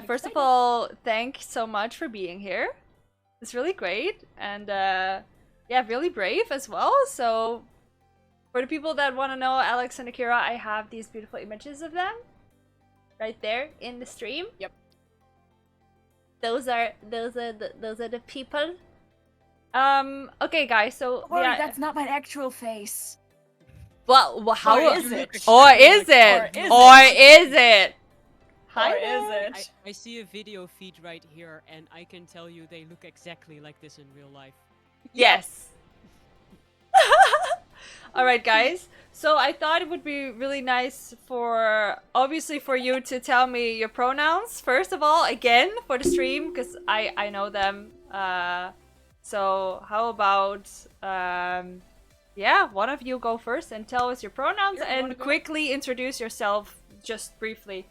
First of all, thanks so much for being here. It's really great, and yeah, really brave as well. So, for the people that want to know Alex and Akira, I have these beautiful images of them right there in the stream. Yep. Those are the people. Okay, guys. So Don't worry, that's not my actual face. well, how Or is it? Or is it? Or is it? Hi Or there. is it? I see a video feed right here, and I can tell you they look exactly like this in real life. Yes. Alright, guys. So I thought it would be really nice obviously for you to tell me your pronouns, first of all, again, for the stream, because I know them. So how about, yeah, one of you go first and tell us your pronouns and quickly introduce yourself, just briefly.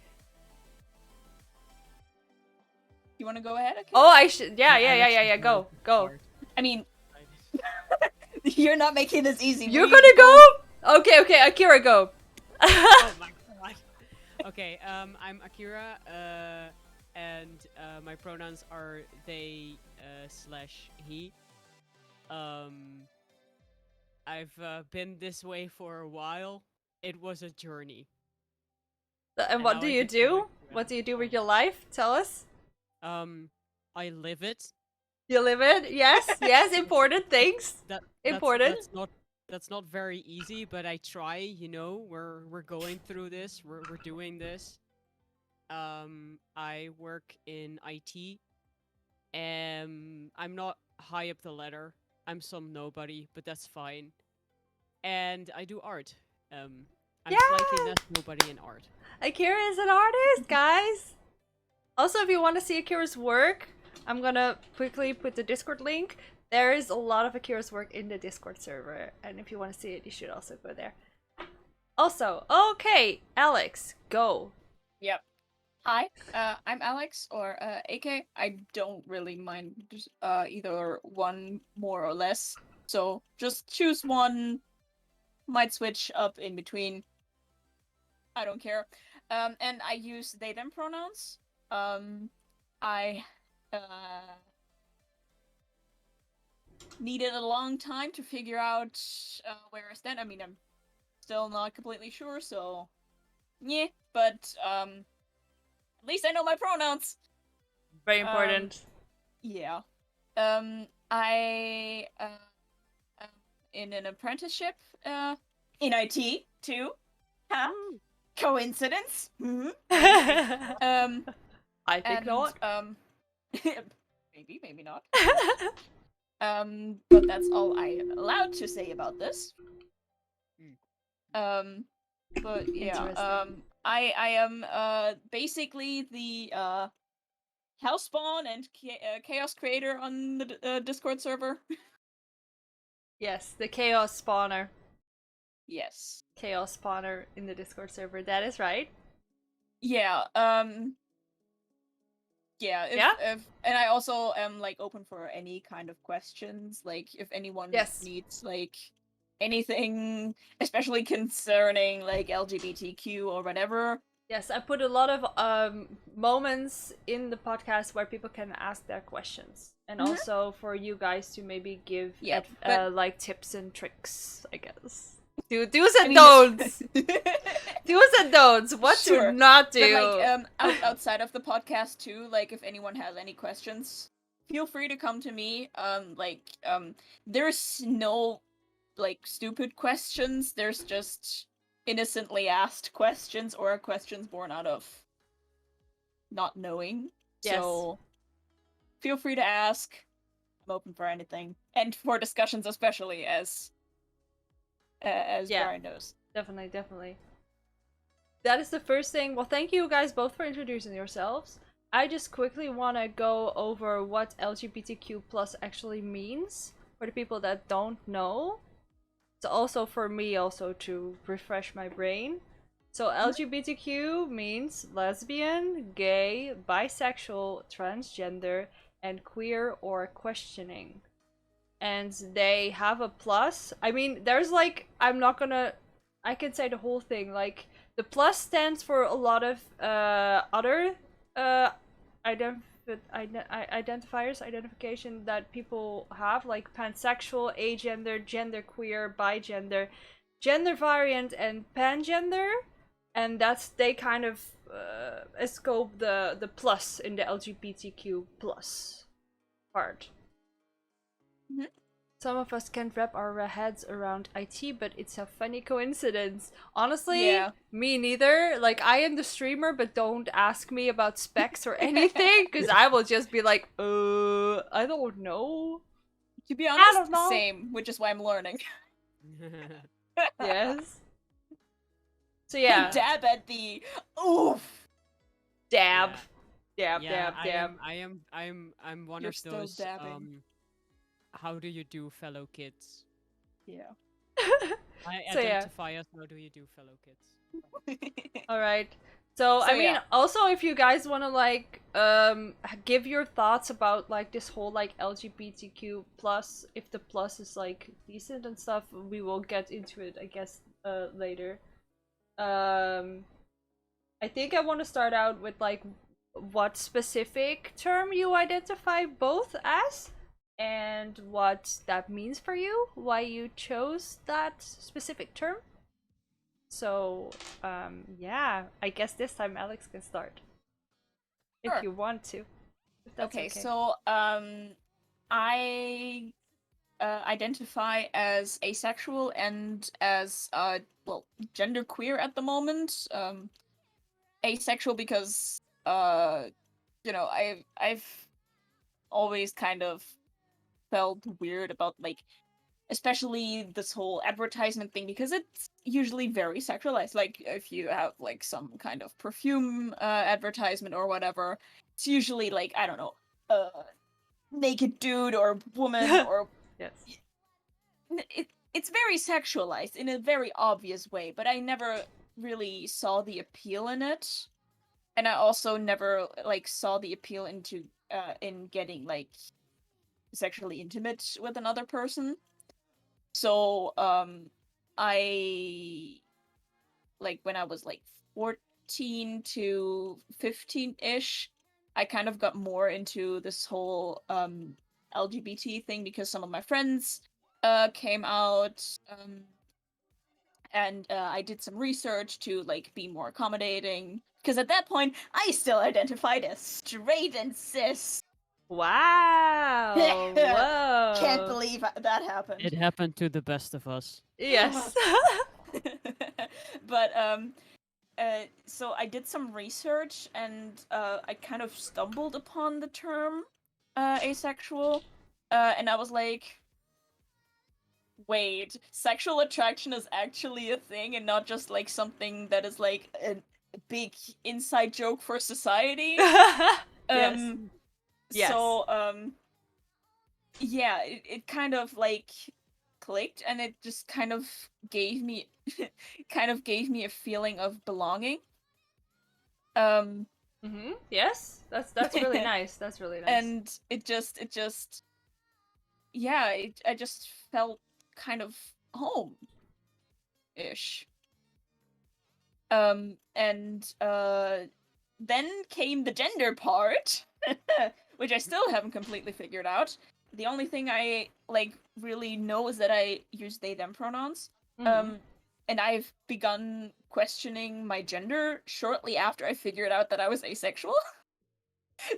You want to go ahead? Okay. Oh, I should. Yeah. Go. I mean, you're not making this easy. You're gonna go? Okay. Akira, go. Oh my god. Okay, I'm Akira, and my pronouns are they slash he. I've been this way for a while. It was a journey. And what do you do? What do you do with your life? Tell us. I live it. You live it? Yes, important things. Important. That's not very easy, but I try, you know, we're going through this, we're doing this. I work in IT. I'm not high up the ladder. I'm some nobody, but that's fine. And I do art. I'm slightly less nobody in art. Akira is an artist, guys. Also, if you want to see Akira's work, I'm gonna quickly put the Discord link. There is a lot of Akira's work in the Discord server, and if you want to see it, you should also go there. Also, okay, Alex, go. Yep. Hi, I'm Alex, or AK. I don't really mind either one more or less. So just choose one. Might switch up in between. I don't care. And I use they them pronouns. I needed a long time to figure out where I stand. I mean, I'm still not completely sure, so yeah. But at least I know my pronouns. Very important. Yeah. I am in an apprenticeship in IT too. Huh? Coincidence? Mm-hmm. I think not. Maybe not. But that's all I am allowed to say about this. But yeah, I am basically the Hellspawn and Chaos Creator on the Discord server. Yes, the Chaos Spawner. Yes. Chaos Spawner in the Discord server. That is right. Yeah. Yeah. If, and I also am like open for any kind of questions. Like if anyone needs like anything, especially concerning like LGBTQ or whatever. Yes, I put a lot of moments in the podcast where people can ask their questions, and also for you guys to maybe give like tips and tricks, I guess. Do's and don'ts. Do's and don'ts. What to not do. But like outside of the podcast too, like if anyone has any questions, feel free to come to me. There's no like stupid questions. There's just innocently asked questions or questions born out of not knowing. Yes. So feel free to ask. I'm open for anything. And for discussions especially as Brian knows. Definitely. That is the first thing. Well, thank you guys both for introducing yourselves. I just quickly want to go over what LGBTQ plus actually means for the people that don't know. It's also for me also to refresh my brain. So LGBTQ means lesbian, gay, bisexual, transgender, and queer or questioning. And they have a plus. I mean, there's like, I can say the whole thing. Like, the plus stands for a lot of other identification that people have, like pansexual, agender, genderqueer, bigender, gender variant, and pangender, and they kind of scope the plus in the LGBTQ plus part. Mhm. Some of us can't wrap our heads around IT, but it's a funny coincidence. Honestly, Yeah. me neither. Like, I am the streamer, but don't ask me about specs or anything, because I will just be like, I don't know. To be I honest, don't know. same, which is why I'm learning. Yes. So yeah, Dab at the oof. dab. Yeah. Dab, Yeah, dab, dab. I'm one You're of still those dabbing. how do you do, fellow kids? Yeah. I So yeah. identify as how do you do, fellow kids? Alright. So, So, I mean, yeah. also if you guys want to like give your thoughts about like this whole like LGBTQ plus, if the plus is like decent and stuff, we will get into it, I guess, later. I think I want to start out with like what specific term you identify both as and what that means for you, why you chose that specific term. So, yeah, I guess this time Alex can start. If Sure. you want to. If that's okay. So I identify as asexual and as well, genderqueer at the moment. Asexual because you know, I've always kind of felt weird about, like, especially this whole advertisement thing, because it's usually very sexualized. Like, if you have like some kind of perfume advertisement or whatever, it's usually like, I don't know, a naked dude or woman or Yes. it's very sexualized in a very obvious way, but I never really saw the appeal in it. And I also never like saw the appeal into in getting like sexually intimate with another person. So I, like, when I was like 14 to 15-ish, I kind of got more into this whole LGBT thing because some of my friends came out, and I did some research to like be more accommodating, because at that point I still identified as straight and cis. Wow. Whoa. Can't believe that happened. It happened to the best of us. Yes. But so I did some research, and I kind of stumbled upon the term asexual, and I was like, wait, sexual attraction is actually a thing and not just like something that is like a big inside joke for society. Yes. Yes. So yeah, it kind of like clicked, and it just kind of gave me a feeling of belonging. Yes. That's really nice. That's really nice. And it just yeah, I just felt kind of home ish. And then came the gender part, which I still haven't completely figured out. The only thing I like really know is that I use they them pronouns. And I've begun questioning my gender shortly after I figured out that I was asexual.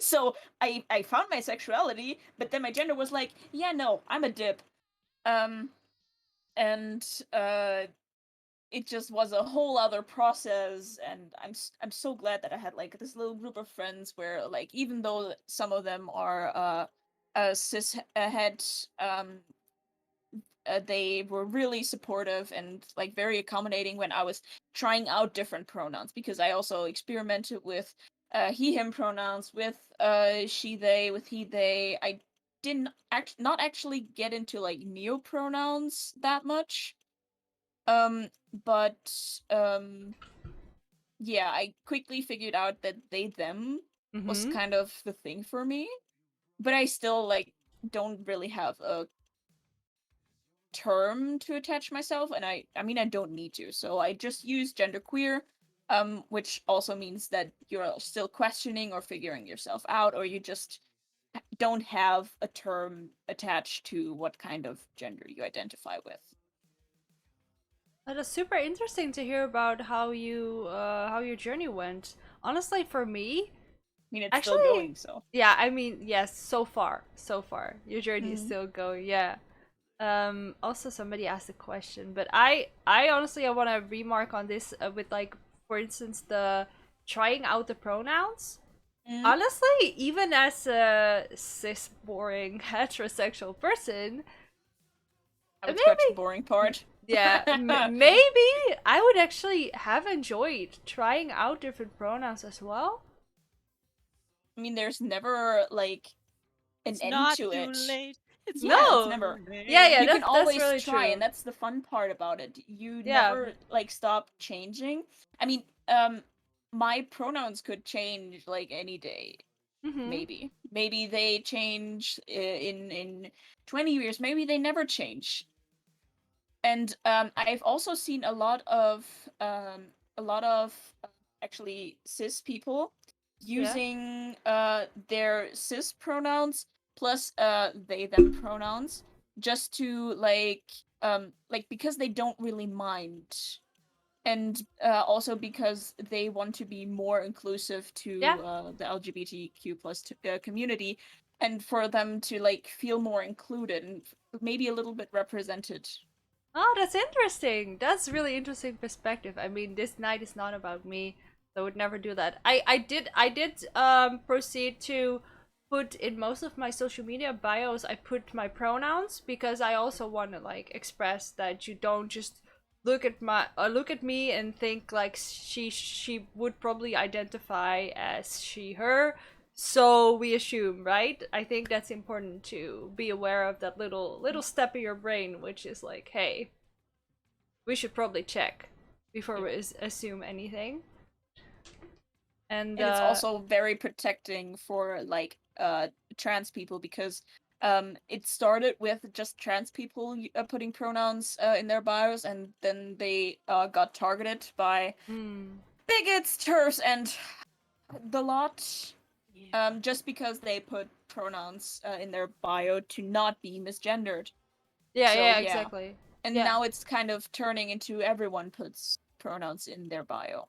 So I found my sexuality, but then my gender was like, yeah, no, I'm a dip. And it just was a whole other process, and I'm so glad that I had like this little group of friends where, like, even though some of them are cis het, they were really supportive and like very accommodating when I was trying out different pronouns, because I also experimented with he him pronouns, with she they, with he they. I didn't not actually get into like neo pronouns that much. But yeah, I quickly figured out that they them was kind of the thing for me. But I still like don't really have a term to attach myself, and I mean I don't need to, so I just use genderqueer. which also means that you're still questioning or figuring yourself out, or you just don't have a term attached to what kind of gender you identify with. That is super interesting to hear about how how your journey went. Honestly, for me, I mean, it's still actually, going, so. yeah, I mean, yes, so far, your journey is Mhm. still going. Yeah. Also, somebody asked a question, but I honestly, I want to remark on this with like, for instance, the trying out the pronouns. Mhm. Honestly, even as a cis boring heterosexual person, I would scratch the maybe, boring part. yeah, maybe I would actually have enjoyed trying out different pronouns as well. I mean, there's never like an It's end not to too it. late. It's Yeah, not it's No, never. too yeah, yeah, late. You can that's always really try, and true. that's the fun part about it. You Yeah. never like stop changing. I mean, my pronouns could change like any day. Mm-hmm. Maybe they change in 20 years. Maybe they never change. And I've also seen a lot of actually cis people Yeah. using their cis pronouns plus they them pronouns just to like because they don't really mind, and also because they want to be more inclusive Yeah. to the LGBTQ plus community, and for them to like feel more included and maybe a little bit represented. Oh, that's interesting. That's really interesting perspective. I mean, this night is not about me, so I would never do that. I did proceed to put in most of my social media bios, I put my pronouns because I also want to like express that you don't just look at me and think like she would probably identify as she her, so we assume, right? I think that's important to be aware of that little step in your brain, which is like, hey, we should probably check before we assume anything. And And it's also very protecting for like trans people because it started with just trans people putting pronouns in their bios, and then they got targeted by hmm. bigots, turfs, and the lot, Yeah. just because they put pronouns in their bio to not be misgendered. Yeah, So yeah, yeah, exactly. and Yeah. now it's kind of turning into everyone puts pronouns in their bio.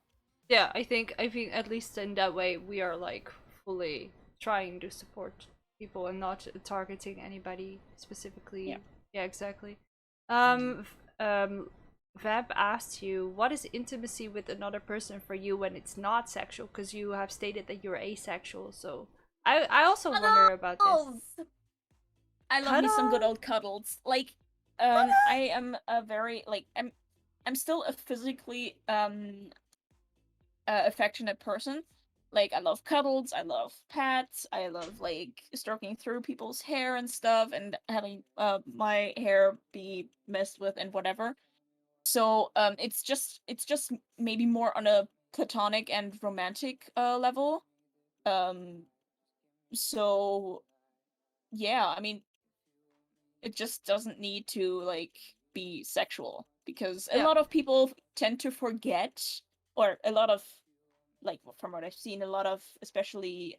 Yeah, I think at least in that way we are like fully trying to support people and not targeting anybody Yeah. specifically. Yeah, exactly. Mhm. Vab asked you, what is intimacy with another person for you when it's not sexual? Because you have stated that you're asexual, so I also wonder about this. Cuddles! I love me some good Cuddle. old cuddles. Like, I am a very like I'm still a physically affectionate person. Like, I love cuddles, I love pets, I love like stroking through people's hair and stuff, and having my hair be messed with and whatever. So it's just maybe more on a platonic and romantic level. Um, so yeah, I mean, it just doesn't need to like be sexual, because a Yeah. lot of people tend to forget, or a lot of, like, from what I've seen, a lot of especially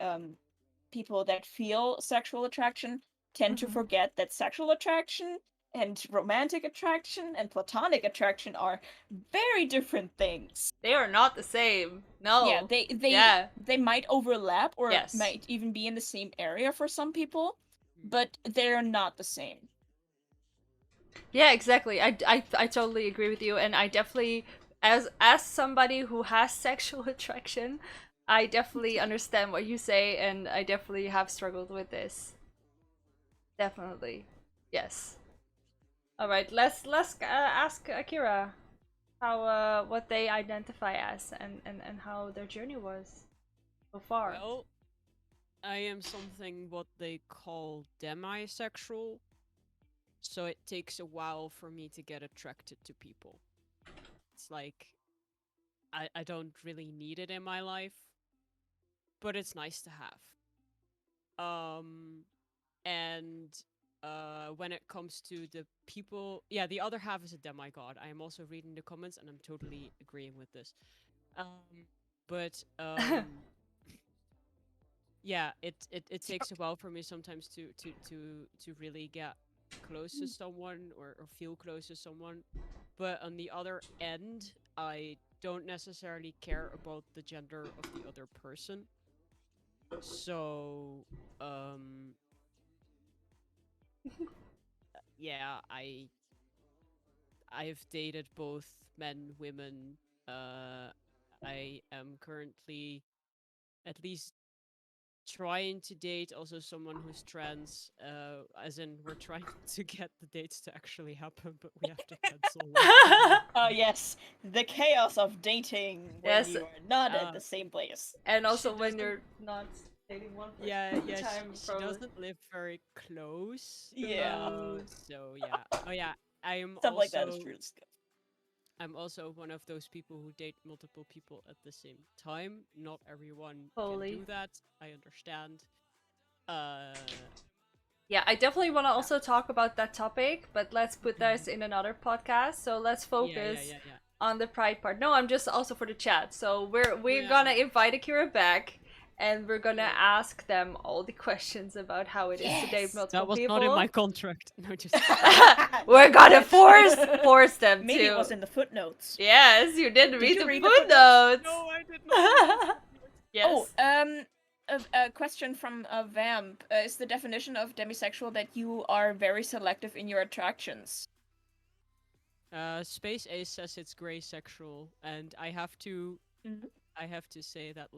people that feel sexual attraction tend to Hmm. forget that sexual attraction and romantic attraction and platonic attraction are very different things. They are not the same. Yeah, No. Yeah. they might overlap or Yes. might even be in the same area for some people, Mhm. but they're not the same. Yeah, exactly. I totally agree with you, and I definitely, as somebody who has sexual attraction, I definitely understand what you say, and I definitely have struggled with this. Definitely, yes. All right, let's ask Akira how what they identify as, and how their journey was so far. Well, I am something what they call demisexual, so it takes a while for me to get attracted to people. It's like I don't really need it in my life, but it's nice to have. Um, and when it comes to the people, yeah, the other half is a demigod. I am also reading the comments and I'm totally agreeing with this. But yeah, it takes a while for me sometimes to really get close to someone or feel close to someone. But on the other end, I don't necessarily care about the gender of the other person. So, yeah, I've dated both men, women. I am currently at least trying to date also someone who's trans. As in, we're trying to get the dates to actually happen, but we have to cancel last minute. Oh yes, the chaos of dating when Yes. you are not at Uh, the same place. And also She when doesn't. you're not dating one person Yeah, at the yeah. time, She probably. doesn't live very close. Yeah. So yeah. Oh yeah. I am Stuff like that is also. true. I'm also one of those people who date multiple people at the same time. Not everyone can Holy. do that. I understand. Uh, Yeah, I definitely want to also talk about that topic, but let's put Mhm. this in another podcast. So let's focus Yeah. on the pride part. No, I'm just also for the chat. So we're Yeah. gonna invite Akira back, and we're gonna Sure. ask them all the questions about how it is to date Yes! multiple That was people. not in my contract. No, just. We're gonna Yes. force them Maybe to. it was in the footnotes. Yes, you did read you the read the footnotes. No, I did not. Yes. Oh, a question from Vamp. Is the definition of demisexual that you are very selective in your attractions? Space Ace says it's gray sexual, and I have to. Mhm. I have to say that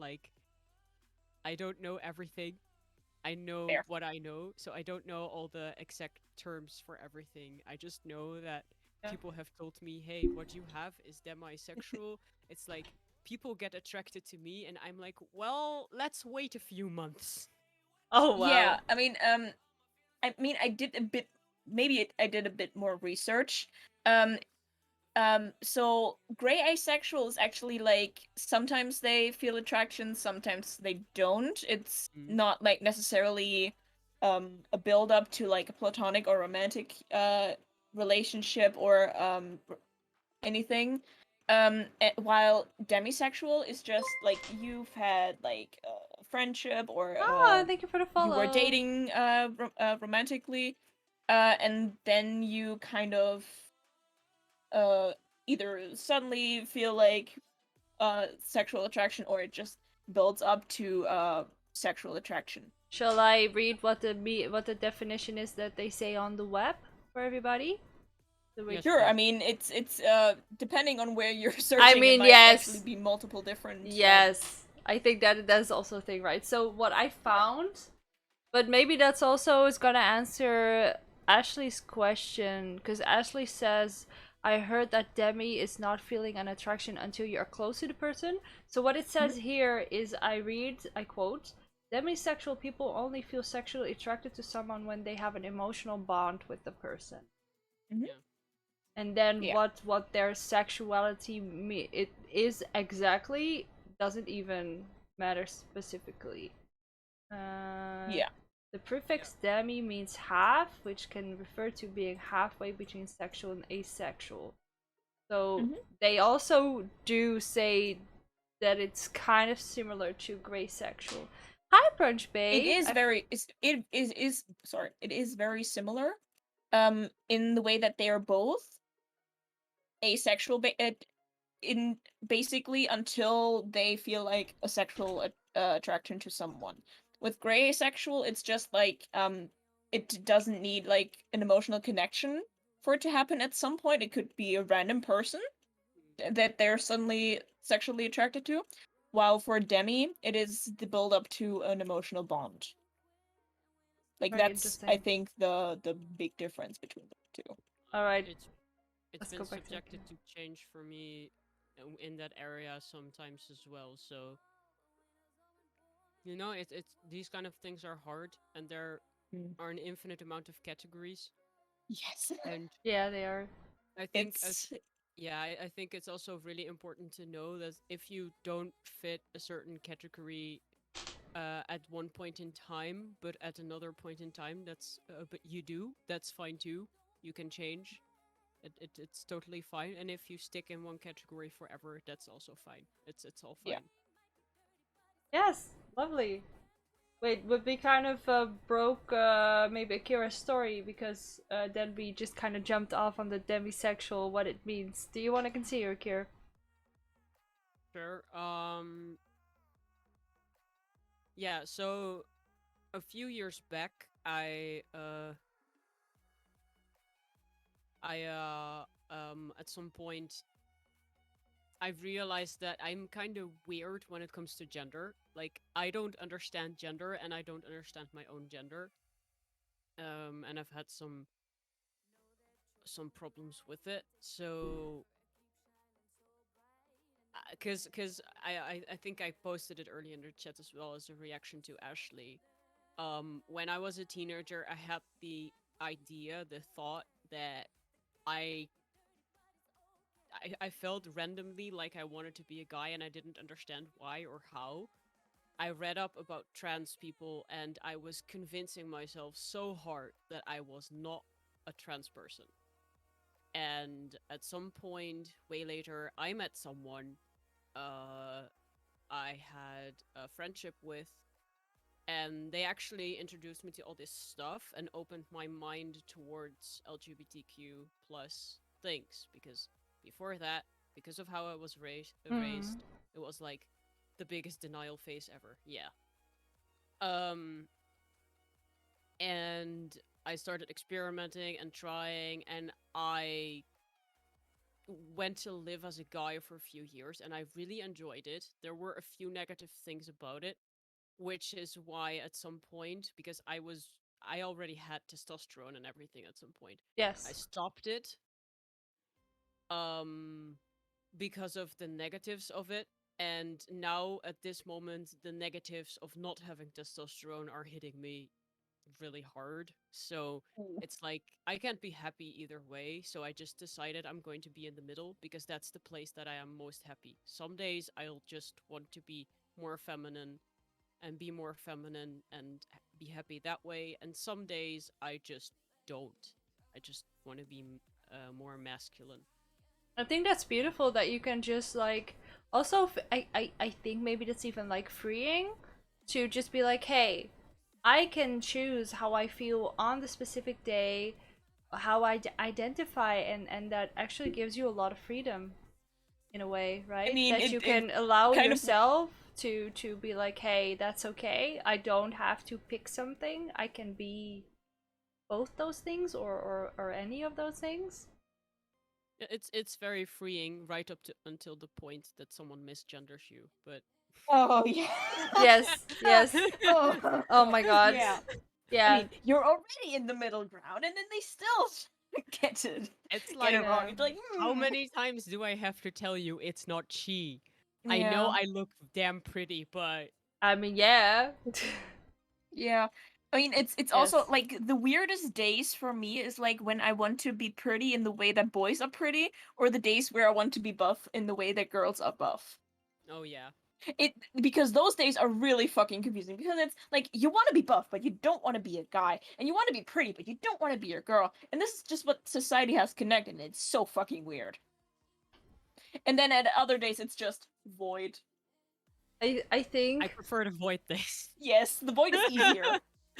I don't know everything. I know Fair. what I know, so I don't know all the exact terms for everything. I just know that Yeah. people have told me, "Hey, what you have is demisexual." It's like people get attracted to me, and I'm like, "Well, let's wait a few months." Oh wow. Yeah, I mean, I did a bit. Maybe I did a bit more research. Um, so gray asexual is actually like sometimes they feel attraction, sometimes they don't. It's Mm. not like necessarily a build up to like a platonic or romantic relationship or anything. While demisexual is just like you've had like a friendship or Ah, thank you for the follow. you were dating romantically, and then you kind of either suddenly feel like sexual attraction or it just builds up to sexual attraction. Shall I read what the definition is that they say on the web for everybody? Yes, Sure, I please. mean it's depending on where you're searching, I mean, it might yes. actually be multiple different Yes, I think that that's also a thing, right? So what I found, but maybe that's also is gonna answer Ashley's question, because Ashley says, I heard that Demi is not feeling an attraction until you are close to the person. So what it says here is, I quote, demisexual people only feel sexually attracted to someone when they have an emotional bond with the person. Mhm. Yeah. And then Yeah. what their sexuality it is exactly doesn't even matter specifically. Yeah. The prefix demi means half, which can refer to being halfway between sexual and asexual. So Mhm. they also do say that it's kind of similar to gray sexual. Hi, Brunch Bay. It is very is sorry, it is very similar in the way that they are both asexual in basically until they feel like a sexual attraction to someone. With gray asexual, it's just like it doesn't need like an emotional connection for it to happen at some point. It could be a random person that they're suddenly sexually attracted to. While for Demi, it is the build up to an emotional bond. Like Very that's I interesting. think the big difference between the two. All right. It's Let's been go back to subjected the- to change for me in that area sometimes as well. So it's these kind of things are hard, and there Mm. are an infinite amount of categories. Yes. And Yeah, they are. I think It's I think it's also really important to know that if you don't fit a certain category at one point in time, but at another point in time but you do, that's fine too. You can change. It's totally fine. And if you stick in one category forever, that's also fine. It's all fine. Yeah. Yes, lovely. Wait, would we kind of broke maybe Akira's story because then we just kind of jumped off on the demisexual, what it means. Do you want to continue, Akira? Sure. Yeah, so a few years back, at some point I've realized that I'm kind of weird when it comes to gender. Like, I don't understand gender and I don't understand my own gender. And I've had some problems with it. So because I think I posted it earlier in the chat as well as a reaction to Ashley. When I was a teenager, I had the thought that I I felt randomly like I wanted to be a guy and I didn't understand why or how. I read up about trans people and I was convincing myself so hard that I was not a trans person. And at some point, way later, I met someone I had a friendship with, and they actually introduced me to all this stuff and opened my mind towards LGBTQ plus things, because before that, because of how I was raised, it was like the biggest denial phase ever. Yeah. And I started experimenting and trying, and I went to live as a guy for a few years, and I really enjoyed it. There were a few negative things about it, which is why at some point, because I already had testosterone and everything at some point, Yes. I stopped it. Because of the negatives of it. And now at this moment, the negatives of not having testosterone are hitting me really hard. So Ooh. it's like I can't be happy either way. So I just decided I'm going to be in the middle because that's the place that I am most happy. Some days I'll just want to be more feminine and be more feminine and be happy that way. And some days I just don't. I just want to be more masculine. I think that's beautiful that you can just like also I think maybe that's even like freeing to just be like, hey, I can choose how I feel on the specific day, how I identify, and that actually gives you a lot of freedom in a way, right? mean, That it- you it can allow kind of- yourself to be like, hey, that's okay. I don't have to pick something. I can be both those things or any of those things. It's very freeing right up to until the point that someone misgenders you, but Oh yeah. Yes, yes. Oh, Oh my god. Yeah. Yeah. I mean, you're already in the middle ground, and then they still get it it's get like, it wrong. It's like, how many times do I have to tell you it's not she? I know Yeah. I look damn pretty, but I mean, yeah. Yeah. I mean, it's also Yes. like the weirdest days for me is like when I want to be pretty in the way that boys are pretty, or the days where I want to be buff in the way that girls are buff. oh yeah. It because those days are really fucking confusing because it's like you want to be buff but you don't want to be a guy, and you want to be pretty but you don't want to be a girl, and this is just what society has connected, and it's so fucking weird. And then at other days it's just void. I think I prefer to avoid this. Yes, the void is easier.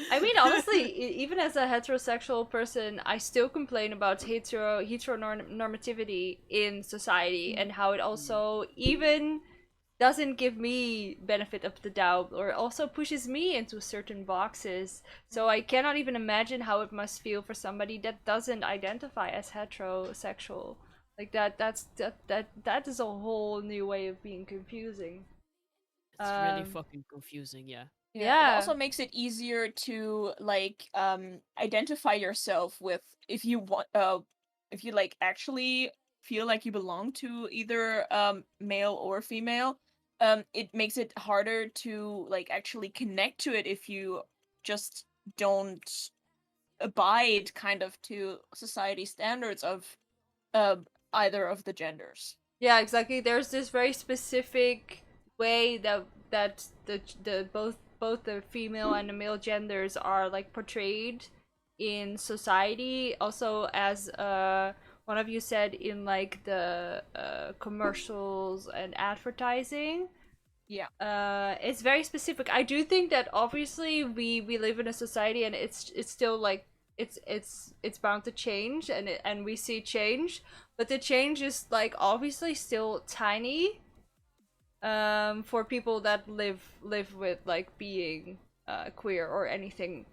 I mean, honestly, even as a heterosexual person, I still complain about heteronormativity in society and how it also even doesn't give me benefit of the doubt or also pushes me into certain boxes. So I cannot even imagine how it must feel for somebody that doesn't identify as heterosexual. Like that is a whole new way of being confusing. It's really Um, fucking confusing, yeah. It Yeah. also makes it easier to like identify yourself with if you want if you like actually feel like you belong to either male or female. It makes it harder to like actually connect to it if you just don't abide kind of to society standards of uh, either of the genders. Yeah, exactly. There's this very specific way that the both the female and the male genders are like portrayed in society, also as one of you said in like the commercials and advertising. Yeah. It's very specific. I do think that obviously we live in a society, and it's still like it's bound to change, and we see change, but the change is like obviously still tiny. For people that live with like being queer or anything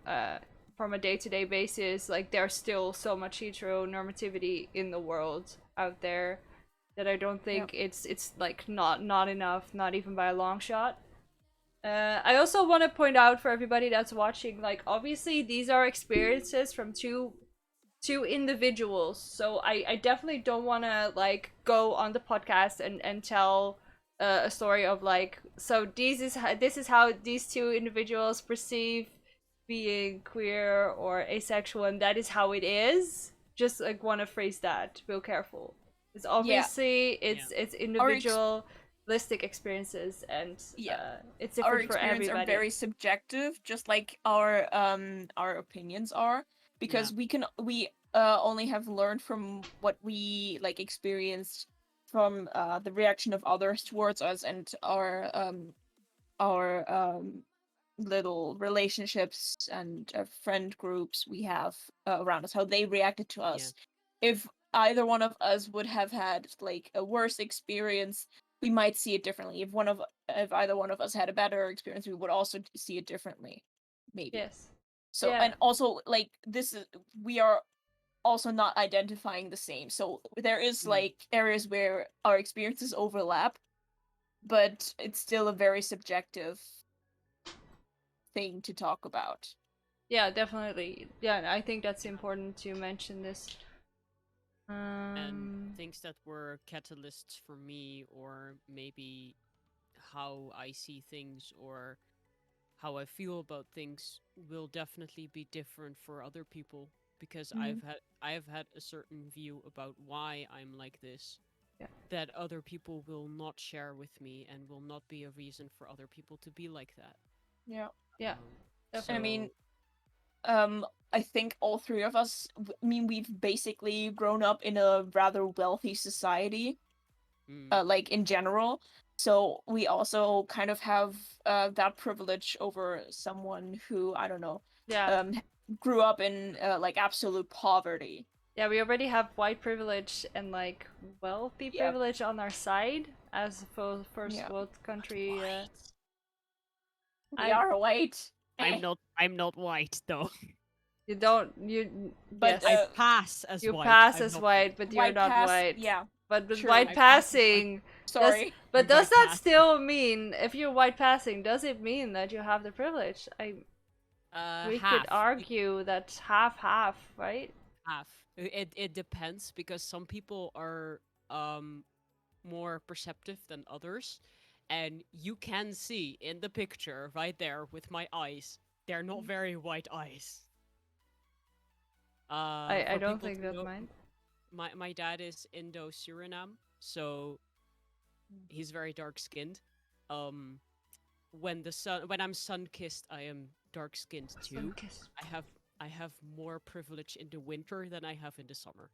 from a day-to-day basis, like there's still so much heteronormativity in the world out there that I don't think it's like not enough, not even by a long shot. I also want to point out for everybody that's watching, like obviously these are experiences from two individuals, so I definitely don't want to like go on the podcast and tell a story of like, so this is how these two individuals perceive being queer or asexual, and that is how it is. Just like want to phrase that real careful. It's obviously it's individualistic experiences, and it's different our for experiences everybody. are very subjective, just like our opinions are, because we only have learned from what we like experienced from the reaction of others towards us, and our little relationships and friend groups we have around us, how they reacted to us. If either one of us would have had like a worse experience, we might see it differently. If either one of us had a better experience, we would also see it differently, maybe. Yes. So and also like this is we are also not identifying the same. So there is like areas where our experiences overlap, but it's still a very subjective thing to talk about. Yeah, definitely. Yeah, I think that's important to mention this. And things that were catalysts for me, or maybe how I see things or how I feel about things, will definitely be different for other people, because I have had a certain view about why I'm like this, that other people will not share with me, and will not be a reason for other people to be like that. Yeah. Definitely. I mean, I think all three of us, I mean, we've basically grown up in a rather wealthy society, like in general. So we also kind of have that privilege over someone who, I don't know, grew up in like absolute poverty. Yeah, we already have white privilege and like wealthy privilege on our side as a first world country. We are white. I'm not white though. You don't you But I pass as you white. pass as white, but you're not white. Yeah. But with True. white passing, sorry. but does that still mean, if you're white passing, does it mean that you have the privilege? We half. could argue that half, right? Half. It depends, because some people are more perceptive than others, and you can see in the picture right there with my eyes, they're not very white eyes. I don't think that's mine. My dad is Indo-Suriname, so he's very dark skinned. When I'm sun-kissed, I am dark skinned too. Sun-kissed. I have more privilege in the winter than I have in the summer.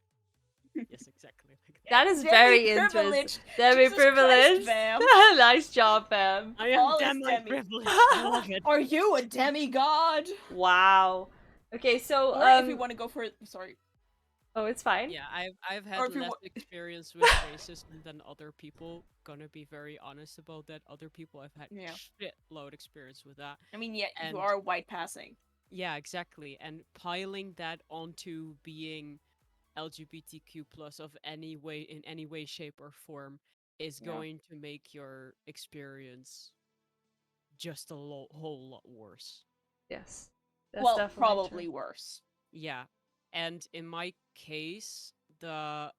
Yes, exactly. Like that is very interesting. Demi-privileged. Nice job, fam. I am demi-privileged. Are you a demigod? Wow. Okay, so or if we want to go for sorry. Oh, it's fine. Yeah, I've had less experience with racism than other people. Gonna be very honest about that. Other people have had shitload experience with that. I mean, you are white passing. Yeah, exactly. And piling that onto being LGBTQ plus of any way, in any way, shape, or form, is going to make your experience just a whole lot worse. Yes. Well, probably worse. Yeah. And in my case, the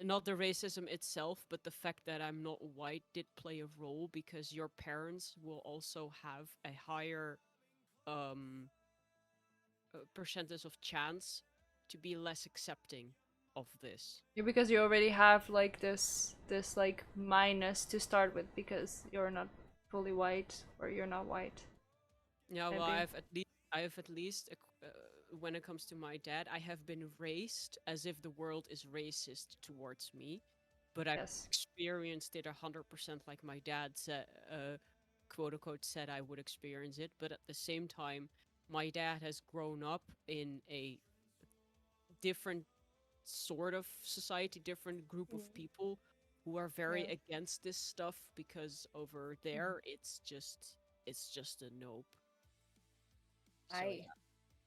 not the racism itself, but the fact that I'm not white did play a role, because your parents will also have a higher percentage of chance to be less accepting of this. Yeah, because you already have like this like minus to start with, because you're not fully white, or you're not white. Yeah, well, I have at least when it comes to my dad, I have been raised as if the world is racist towards me, but I've Yes. experienced it 100% like my dad said, quote unquote, said I would experience it. But at the same time, my dad has grown up in a different sort of society, different group of people who are very Yeah. against this stuff because over there it's just a nope. So I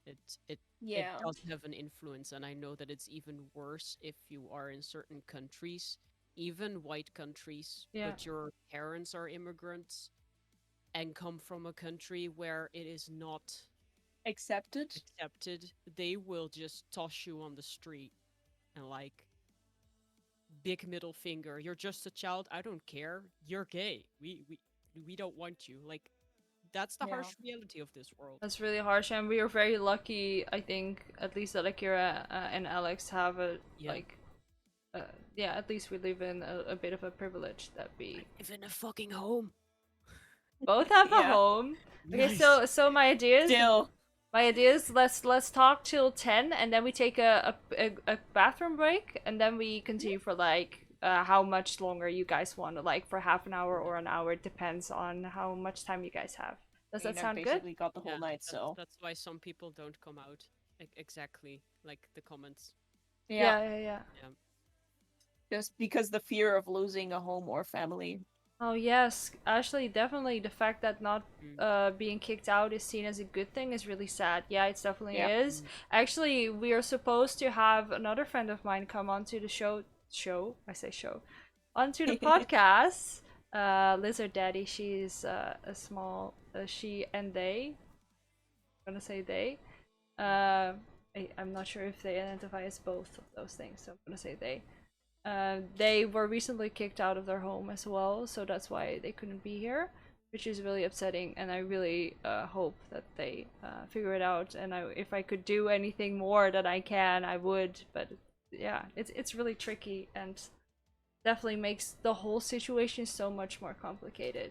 yeah, it yeah. does have an influence, and I know that it's even worse if you are in certain countries, even white countries, Yeah. but your parents are immigrants and come from a country where it is not Accepted. accepted. They will just toss you on the street and like big middle finger. You're just a child. I don't care. You're gay. We don't want you. Like that's the Yeah. harsh reality of this world. That's really harsh, and we are very lucky. I think at least that Akira and Alex have a Yeah. like, yeah. At least we live in a bit of a privilege that we Live in a fucking home. both have a Yeah. home. Okay, Nice. so Still. my idea is let's talk till 10, and then we take a bathroom break, and then we continue for like how much longer you guys want to, like for half an hour or an hour. It depends on how much time you guys have. Does that I've sound good? basically got the whole Yeah, night, that's, so that's why some people don't come out. Exactly, like the comments. yeah. Yeah. Yeah. Just because the fear of losing a home or family. Oh yes, actually, definitely the fact that not Mm. being kicked out is seen as a good thing is really sad. Yeah, it definitely Yeah. is. Mm. Actually, we are supposed to have another friend of mine come onto the show. I say show. Onto the podcast. Lizard Daddy. She's a small she and they. I'm gonna say they. I'm not sure if they identify as both of those things, so I'm gonna say they. They were recently kicked out of their home as well, so that's why they couldn't be here, which is really upsetting. And I really hope that they figure it out. And if I could do anything more that I can, I would. But yeah, it's really tricky and definitely makes the whole situation so much more complicated.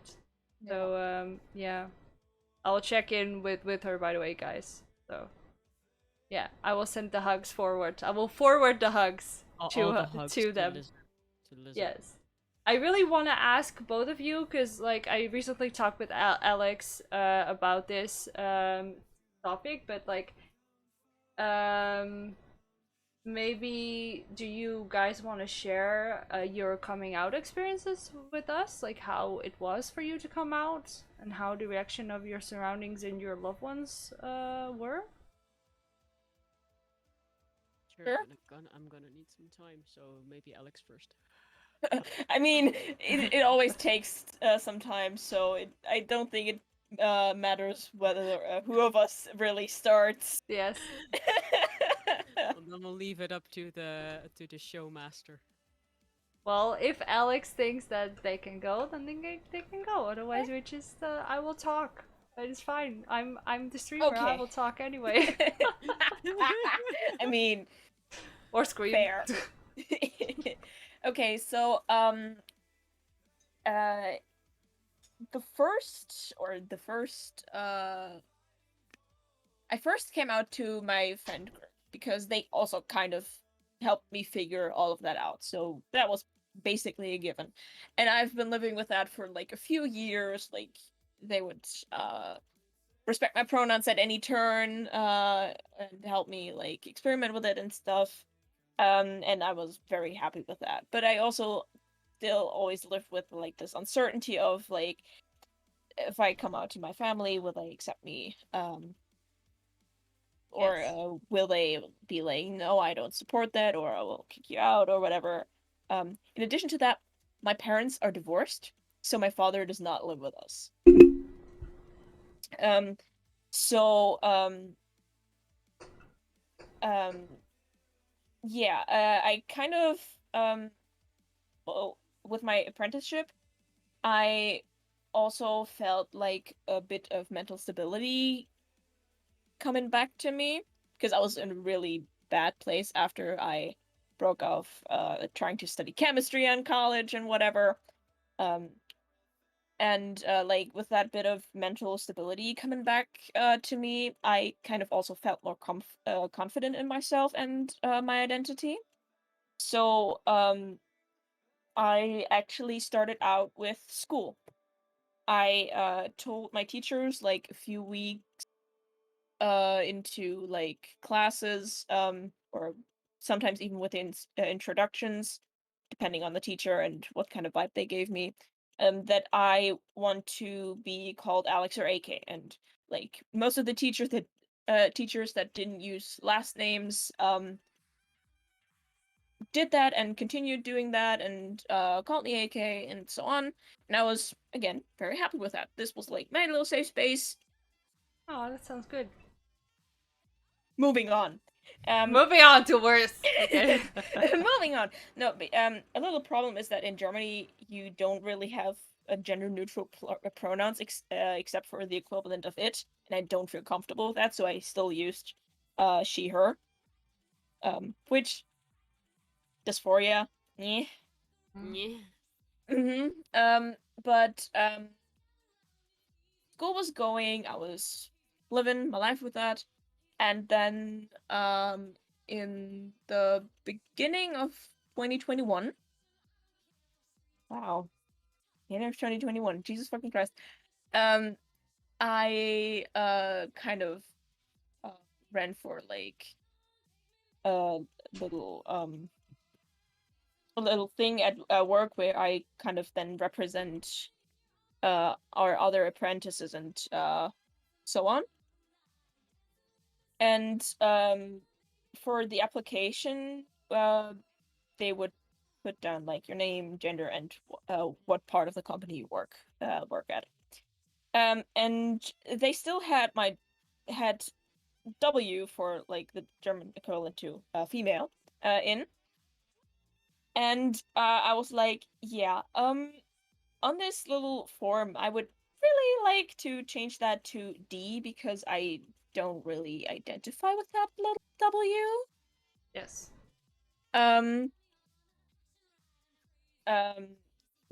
So yeah, I'll check in with her, by the way, guys. So yeah, I will send the hugs forward. I will forward the hugs All the hugs to them. to Lizard. Yes. I really want to ask both of you because, like, I recently talked with Alex about this topic, but like, maybe do you guys want to share your coming out experiences with us, like how it was for you to come out and how the reaction of your surroundings and your loved ones were? Sure. But I'm gonna need some time, so maybe Alex first. I mean, it always takes some time, so I don't think it matters whether who of us really starts. Yes. And then we'll leave it up to the showmaster. Well, if Alex thinks that they can go, then they can go. Otherwise, we just I will talk. It's fine. I'm the streamer. I Okay. will talk anyway. I mean, Or scream. fair. Okay, so the first I first came out to my friend group because they also kind of helped me figure all of that out. So that was basically a given. And I've been living with that for like a few years. Like they would respect my pronouns at any turn and help me like experiment with it and stuff. And I was very happy with that. But I also still always live with like this uncertainty of like if I come out to my family, will they accept me? Or Yes. will they be like, no, I don't support that, or I will kick you out, or whatever. In addition to that, my parents are divorced, so my father does not live with us. So yeah, I kind of well, with my apprenticeship, I also felt like a bit of mental stability coming back to me because I was in a really bad place after I broke off trying to study chemistry in college and whatever. and like with that bit of mental stability coming back to me, I kind of also felt more confident in myself and my identity. So I actually started out with school. I told my teachers like a few weeks into like classes or sometimes even within introductions, depending on the teacher and what kind of vibe they gave me, that I want to be called Alex or AK. And like most of the teachers that didn't use last names did that and continued doing that and called me AK and so on. And I was again very happy with that. This was like my little safe space. Oh, that sounds good. Moving on. Moving on to worse. Okay. Moving on. No, but, a little problem is that in Germany you don't really have a gender neutral pronouns except for the equivalent of it, and I don't feel comfortable with that, so I still used she her. Which dysphoria. Yeah. Yeah. But school was going, I was living my life with that. And then in the beginning of 2021, wow, beginning of 2021, Jesus fucking Christ, um, I kind of uh, ran for like a little a little thing at work where I kind of then represent our other apprentices and so on. And for the application, they would put down like your name, gender, and what part of the company you work at. And they still had W for like the German equivalent to female in, and I was like, yeah, on this little form, I would really like to change that to D because I don't really identify with that little W. Yes. Um,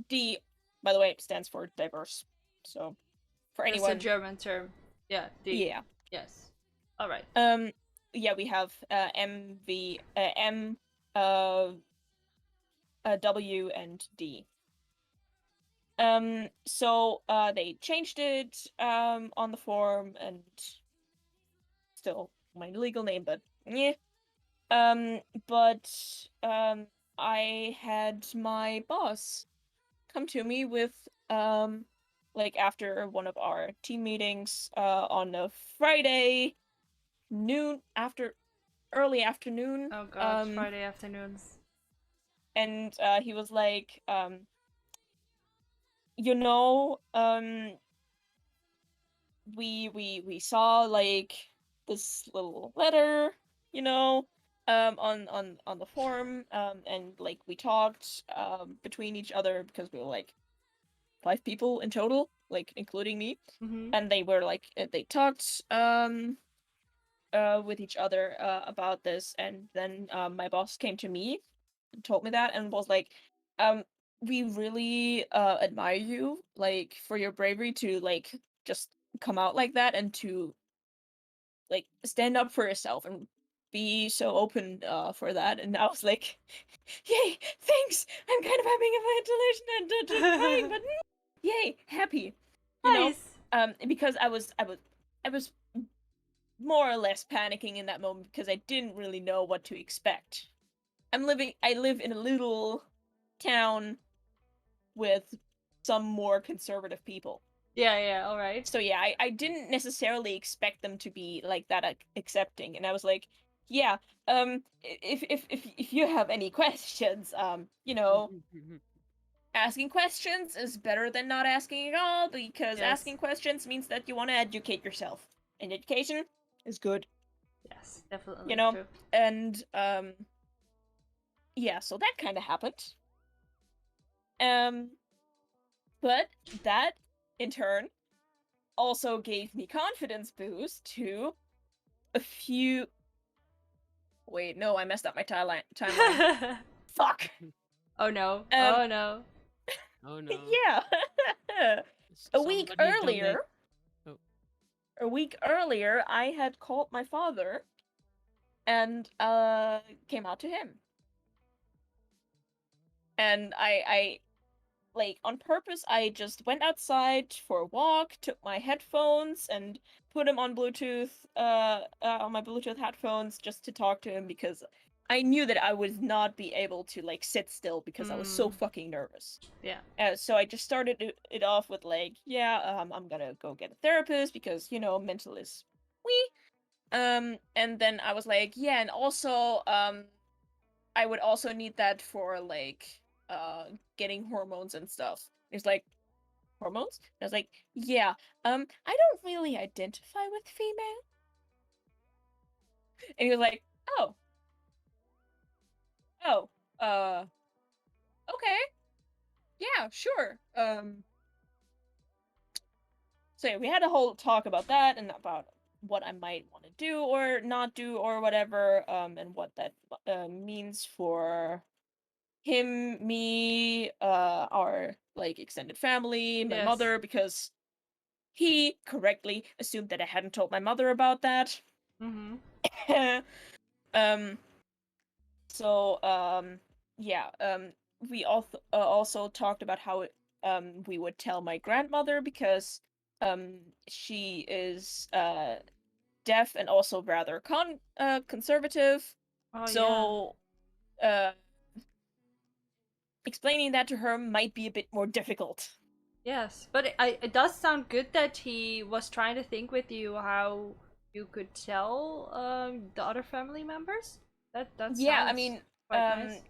D, by the way, stands for diverse. So, for That's a anyone, German term. Yeah, D. yeah. Yes. Alright. Yeah, we have M, uh, W, and D. So they changed it on the form, and still my legal name, but yeah. But I had my boss come to me with like after one of our team meetings on a Friday noon after early afternoon. Oh god, Friday afternoons. And he was like, you know, we saw like this little letter, you know, on the forum, and like we talked between each other because we were like 5 people in total, like including me, Mm-hmm. and they were like they talked with each other about this, and then my boss came to me and told me that and was like, um we really admire you like for your bravery to like just come out like that and to like stand up for yourself and be so open for that. And I was like, yay, thanks, I'm kind of having a ventilation and crying, but yay, happy, you know. Nice. Because I was more or less panicking in that moment because I didn't really know what to expect. I live in a little town with some more conservative people. Yeah, alright. So yeah, I didn't necessarily expect them to be like that accepting, and I was like, yeah, if you have any questions, asking questions is better than not asking at all because Yes. asking questions means that you want to educate yourself, and education is good, Yes, definitely you know. true. And yeah, so that kind of happened. Um, but that in turn also gave me confidence boost to a few. Wait, no, I messed up my timeline. Fuck. Oh no. Um, Oh no. Oh no. yeah. a week somebody earlier, Oh. I had called my father and came out to him. And I like on purpose I just went outside for a walk, took my headphones and put them on Bluetooth on my Bluetooth headphones just to talk to him because I knew that I would not be able to like sit still because I was so fucking nervous. Yeah. So I just started it off with like, yeah, I'm gonna go get a therapist because mental is we. And then I was like, yeah, and also I would also need that for like getting hormones and stuff. He's like, hormones? And I was like, yeah, I don't really identify with female. And he was like, oh, oh, okay, yeah, sure. So yeah, we had a whole talk about that and about what I might want to do or not do or whatever, and what that means for him, me, our like extended family, my Yes. mother, because he correctly assumed that I hadn't told my mother about that. Mm-hmm. um so yeah, we also talked about how we would tell my grandmother because she is deaf and also rather conservative. Oh yeah. So explaining that to her might be a bit more difficult. Yes, but it does sound good that he was trying to think with you how you could tell the other family members. That Yeah, I sounds mean, quite nice.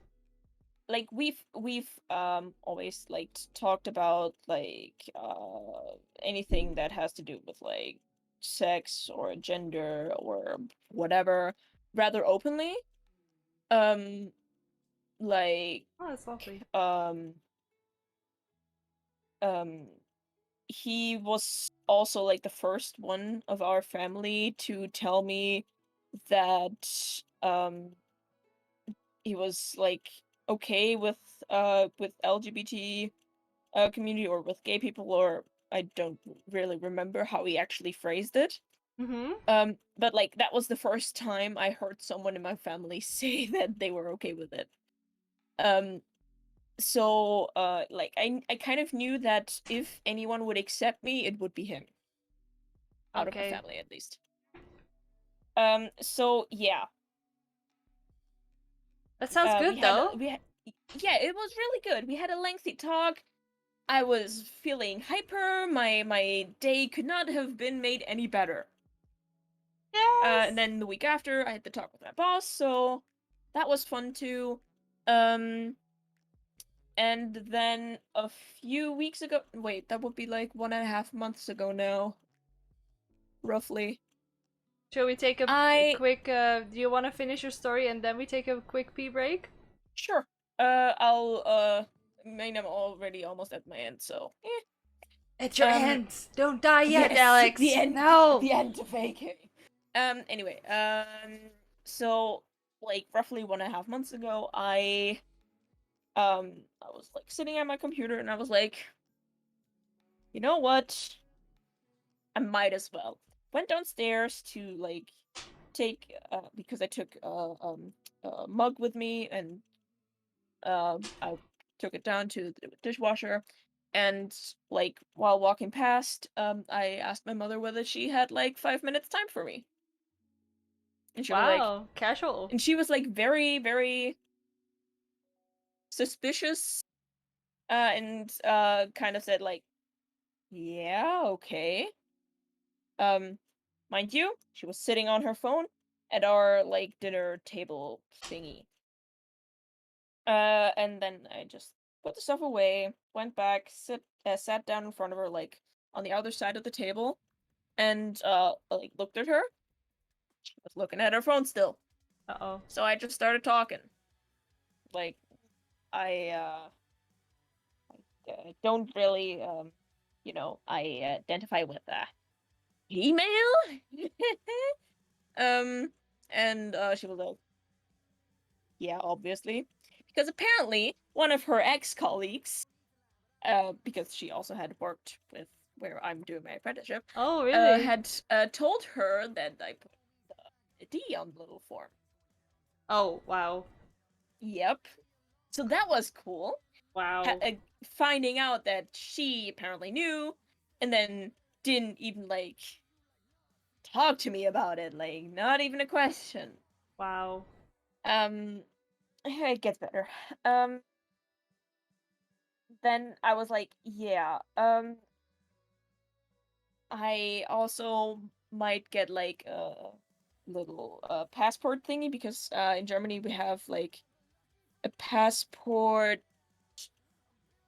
like we've always like talked about like anything that has to do with like sex or gender or whatever rather openly. Um like Oh, that's lovely. um um he was also like the first one of our family to tell me that he was like okay with LGBT community or with gay people, or I don't really remember how he actually phrased it. Mm-hmm. But like that was the first time I heard someone in my family say that they were okay with it. Um so like I kind of knew that if anyone would accept me, it would be him. Out of my Okay. family at least. So yeah. That sounds good though. Yeah, it was really good. We had a lengthy talk. I was feeling hyper. My day could not have been made any better. Yes. And then the week after, I had to talk with my boss, so that was fun too. Um, and then a few weeks ago, wait, that would be like 1.5 months ago now, roughly. Shall we take a I quick? Do you want to finish your story and then we take a quick pee break? Sure. I'll I mean, I'm already almost at my end, so It's your Um, end. Don't die yet, yes, Alex. the end. No. The end of AK. Anyway, so like roughly 1.5 months ago, I was like sitting at my computer and I was like, you know what? I might as well. Went downstairs to like take because I took a mug with me and I took it down to the dishwasher, and like while walking past, I asked my mother whether she had like 5 minutes time for me, and Wow, casual. very very suspicious, and kind of said like, yeah, okay. Um, mind you, she was sitting on her phone at our like dinner table thingy. And then I just put the stuff away, went back, sat down in front of her, like on the other side of the table, and like looked at her. She was looking at her phone still. Uh-oh. So I just started talking. Like I don't really I identify with email. um, and she was like, yeah, obviously, because apparently one of her ex colleagues because she also had worked with where I'm doing my apprenticeship, Oh, really? had told her that I put the D on the little form. Oh, wow. Yep. So that was cool. Wow. Finding out that she apparently knew, and then didn't even like talk to me about it. Like, not even a question. Wow. It gets better. Then I was like, yeah. I also might get like a little passport thingy because in Germany we have like a passport,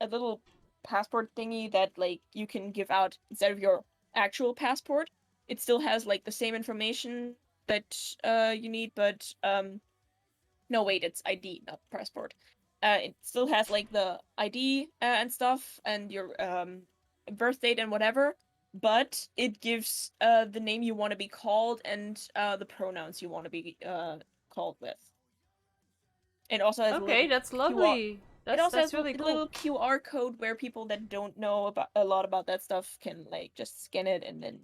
a little passport thingy that like you can give out instead of your actual passport. It still has like the same information that you need, but no wait, it's ID, not passport. It still has like the ID and stuff and your birth date and whatever, but it gives the name you want to be called and the pronouns you want to be called with. It also has a Okay, little that's QR. lovely. It also That's has a really cool. little QR code where people that don't know about a lot about that stuff can like just scan it and then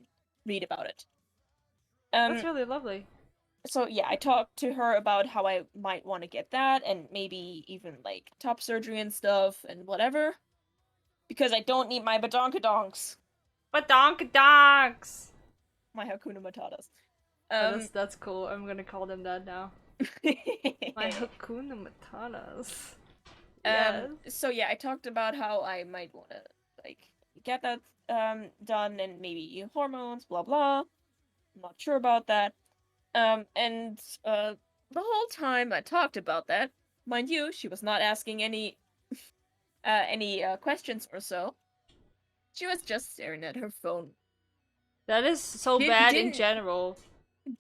read about it. That's Um, really lovely. so yeah, I talked to her about how I might want to get that and maybe even like top surgery and stuff and whatever. Because I don't need my badonkadonks. Badonkadonks! My Hakuna Matatas. Oh, that's cool. I'm gonna call them that now. My Hakuna Matatas. Yes. so yeah, I talked about how I might want to like get that done and maybe hormones, blah blah. I'm not sure about that. And the whole time I talked about that, mind you, she was not asking any questions or so. She was just staring at her phone. That is so Did, bad in didn't general.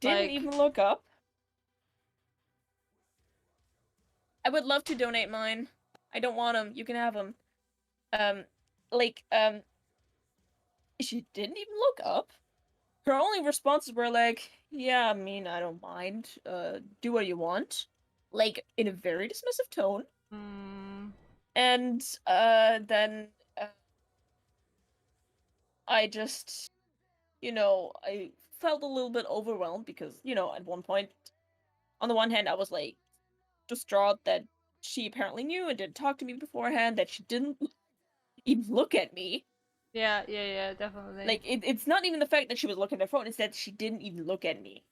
didn't Like, even look up. I would love to donate mine. I don't want them. You can have them. Um, like she didn't even look up. Her only responses were like, "Yeah, I mean, I don't mind. Do what you want," like in a very dismissive tone. mm, And then I just, I felt a little bit overwhelmed because, at one point, on the one hand, I was like distraught that she apparently knew and didn't talk to me beforehand, that she didn't even look at me. yeah, definitely. Like, it's not even the fact that she was looking at her phone, it's that she didn't even look at me.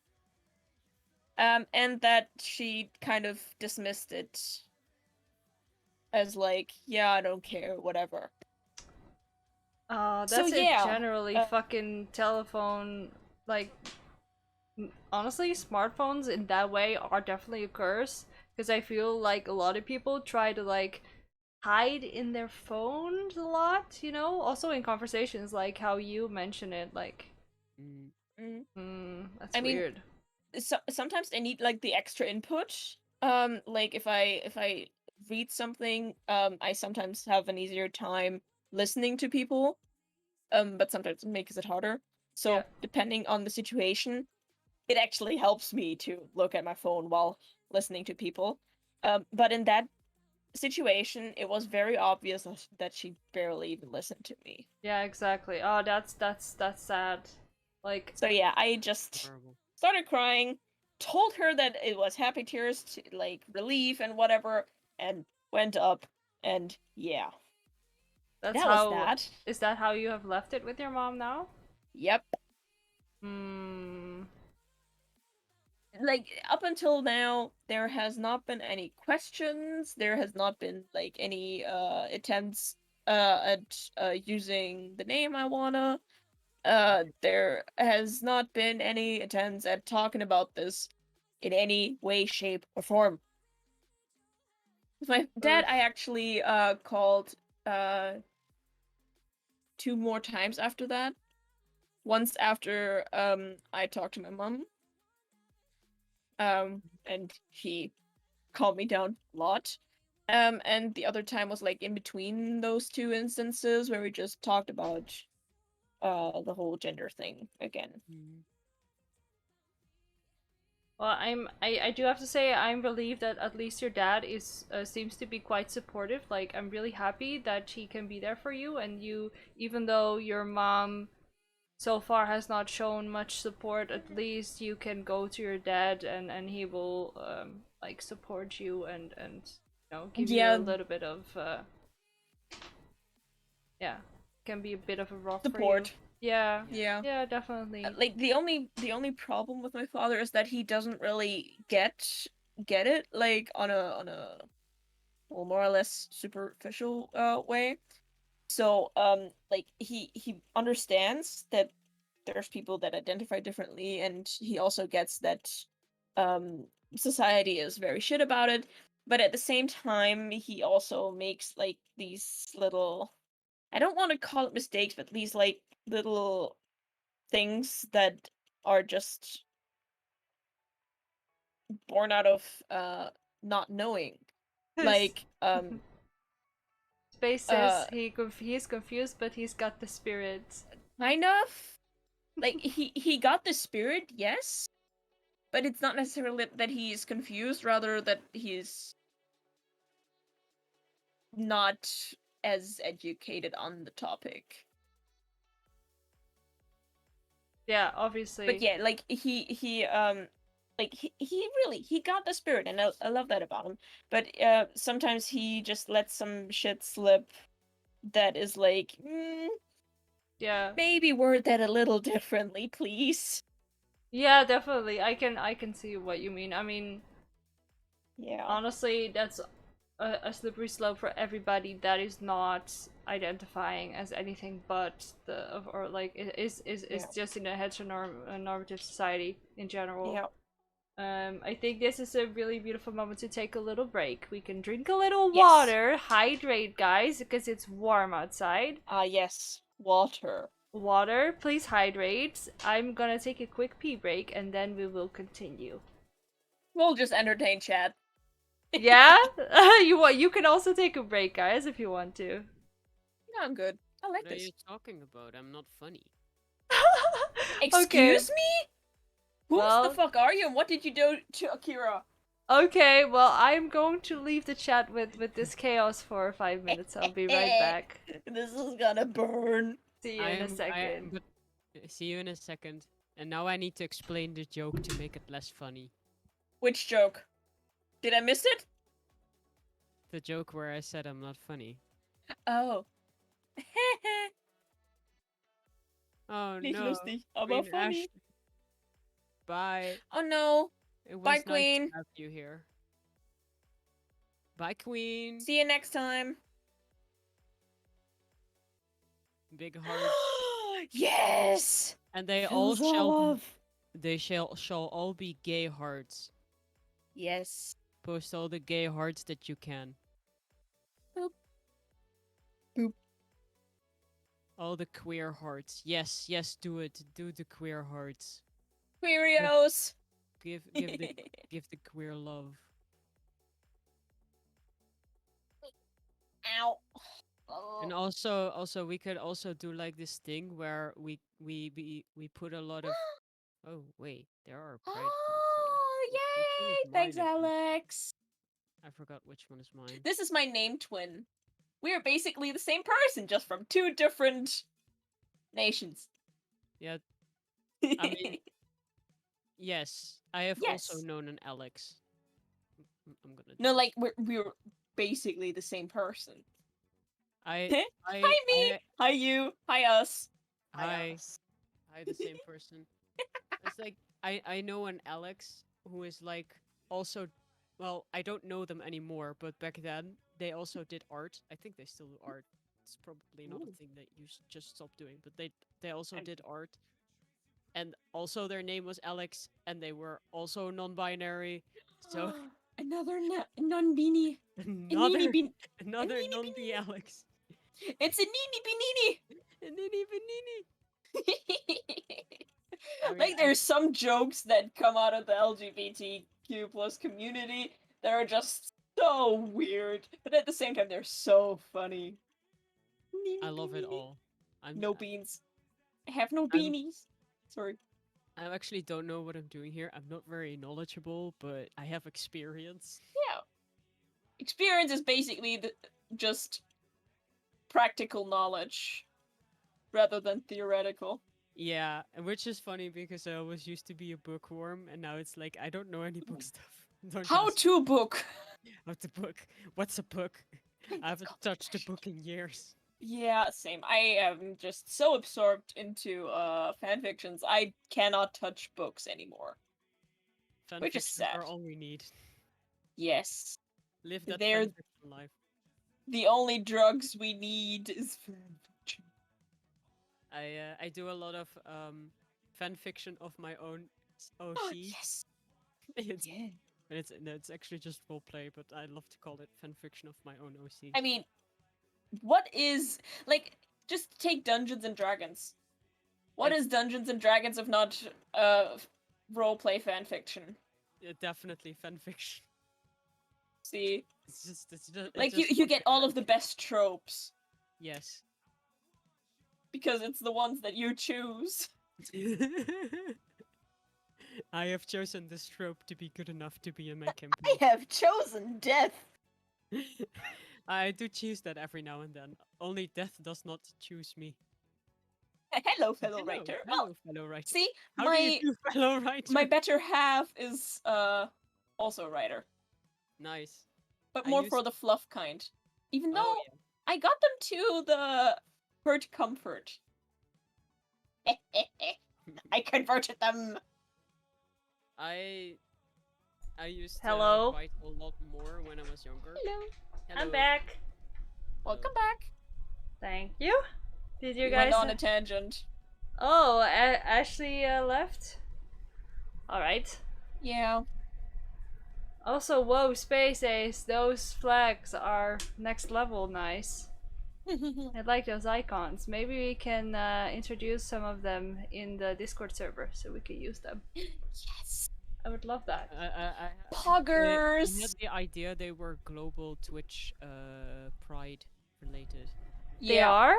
And that she kind of dismissed it as like, yeah, I don't care, whatever. So That's it yeah, generally. Fucking telephone, like, honestly, smartphones in that way are definitely a curse. Because I feel like a lot of people try to, like, hide in their phones a lot, you know? Also in conversations, like how you mention it, like, Mm. that's I mean, weird. sometimes I need like the extra input. Like if I read something, I sometimes have an easier time listening to people. But sometimes it makes it harder. Yeah. So depending on the situation, it actually helps me to look at my phone while listening to people. But in that situation, it was very obvious that she barely even listened to me. Yeah, exactly. Oh, that's sad. Like, So yeah, I just Horrible. started crying, told her that it was happy tears to like relief and whatever, and went up, and yeah, that's that was how. that. Is that how you have left it with your mom now? Yep. Hmm. Like up until now, there has not been any questions. There has not been like any attempts at using the name I wanna. There has not been any attempts at talking about this in any way, shape, or form. With my dad, Oof. I actually called uh 2 more times after that. Once after I talked to my mom, and he calmed me down a lot. And the other time was like in between those two instances where we just talked about the whole gender thing again. Mm. Well, I do have to say I'm relieved that at least your dad is seems to be quite supportive. Like I'm really happy that he can be there for you, and you, even though your mom so far has not shown much support, at least you can go to your dad and he will like support you and you know give you a Yeah, little bit of yeah, can be a bit of a rock for you. support. Yeah, Yeah. yeah, definitely. Like the only problem with my father is that he doesn't really get it like on a well, more or less superficial way. So like he understands that there's people that identify differently, and he also gets that um society is very shit about it. But at the same time, he also makes like these little, I don't want to call it mistakes, but these like little things that are just born out of not knowing. Like Space uh says he's confused, but he's got the spirit. kind of like he got the spirit, yes, but it's not necessarily that he's confused, rather that he's not as educated on the topic. Yeah, But obviously. yeah, like he really he got the spirit, and I love that about him. But sometimes he just lets some shit slip that is like, Yeah. maybe word that a little differently, please. Yeah, definitely. I can see what you mean. I mean, Yeah. honestly, that's a slippery slope for everybody that is not identifying as anything but or like is Yeah. just in a heteronormative society in general. Yeah. I think this is a really beautiful moment to take a little break. We can drink a little Yes. water, hydrate, guys, because it's warm outside. Ah, yes. Water. Water, please hydrate. I'm gonna take a quick pee break and then we will continue. We'll just entertain chat. Yeah? You can also take a break, guys, if you want to. No, I'm good. I like What are this. you talking about? I'm not funny. Okay. Excuse me? Who's the Well, fuck are you, and what did you do to Akira? okay, well, I'm going to leave the chat with this chaos for 5 minutes. I'll be right back. This is gonna burn. See you in a second. But see you in a second. And now I need to explain the joke to make it less funny. Which joke? Did I miss it? The joke where I said I'm not funny. Oh. Oh Nicht no. lustig, aber Queen funny. Ashley. Bye. Oh no. It was Bye, nice Queen. to have you here. Bye, Queen. See you next time. Big heart. Yes! And they Fills all shall love. they shall all be gay hearts. Yes. Post all the gay hearts that you can. Boop. Boop. All the queer hearts. Yes, yes, do it. Do the queer hearts. Queerios. Give the queer love. Ow. And Oh. also we could also do like this thing where we put a lot of oh wait, there are pride points Oh, here. Which one is yay! Thanks, mine again? Alex. I forgot which one is mine. This is my name twin. We are basically the same person, just from two different nations. Yeah, I mean, yes, I have also Yes. known an Alex. I'm gonna. No, like we're basically the same person. I Hi me. Hi you. Hi us. Hi. us. Hi, the same person. It's like I know an Alex who is like also, well, I don't know them anymore, but back then they also did art. I think they still do art. It's probably not Ooh. a thing that you should just stop doing, but they also did art. And also their name was Alex, and they were also non-binary. So Another non-beanie. another Bean. another Nini non-B Alex. It's a Nini Beanini. And then even Nini. I mean, Like there's some jokes that come out of the LGBTQ plus community that are just so weird, but at the same time they're so funny. I love it all. No beans. I have no I'm- beanies. Sorry. I actually don't know what I'm doing here. I'm not very knowledgeable, but I have experience. Yeah. Experience is basically just practical knowledge rather than theoretical. Yeah, and which is funny because I always used to be a bookworm, and now it's like I don't know any book stuff. Don't How ask to book? how to book. What's a book? I haven't touched a book in years. Yeah, same. I am just so absorbed into fanfictions. I cannot touch books anymore. Which is Fanfictions sad. are all we need. Yes. Live that They're fanfiction life. the only drugs we need is fanfiction. I do a lot of fanfiction of my own OC. Oh, yes. it's, Yeah. and it's actually just roleplay, but I love to call it fanfiction of my own OC. I mean, what is like just take Dungeons and Dragons. What It's- is Dungeons and Dragons if not roleplay fanfiction? Definitely fanfiction. See? It's just Like you get all of the best tropes Yes. because it's the ones that you choose. I have chosen this trope to be good enough to be in my I campaign. have chosen death. I do choose that every now and then. Only death does not choose me. Hello, fellow writer. Hello, Well, fellow writer. see, How do you do, fellow writer? my better half is also a writer, Nice. but I more used- for the fluff kind. Even though Oh, yeah. I got them to the hurt comfort. I converted them. I used Hello? to fight a lot more when I was younger. Hello. I'm Hello. back. Welcome back. Thank you. Did you We guys? went on a tangent. Oh, Ashley left. All right. Yeah. Also, whoa, Space Ace, those flags are next level nice. I like those icons. Maybe we can introduce some of them in the Discord server so we can use them. Yes. I would love that. I Poggers. had the idea they were global Twitch Pride related. They are?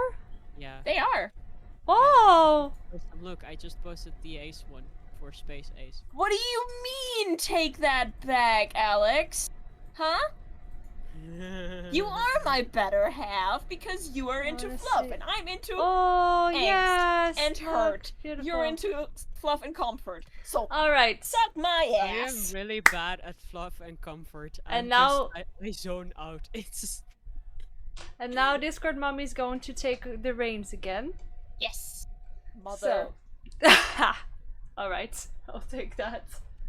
Yeah. They are. Oh! Look, I just posted the Ace one for Space Ace. What do you mean, take that back, Alex? Huh? You are my better half because you are into Wanna fluff see- and I'm into Oh, angst yes! and look, hurt. Beautiful. You're into fluff and comfort. So Alright. suck my I am ass. really bad at fluff and comfort. And I zone out. It's just... And now Discord Mommy's going to take the reins again. Yes. Mother. So. Alright, I'll take that.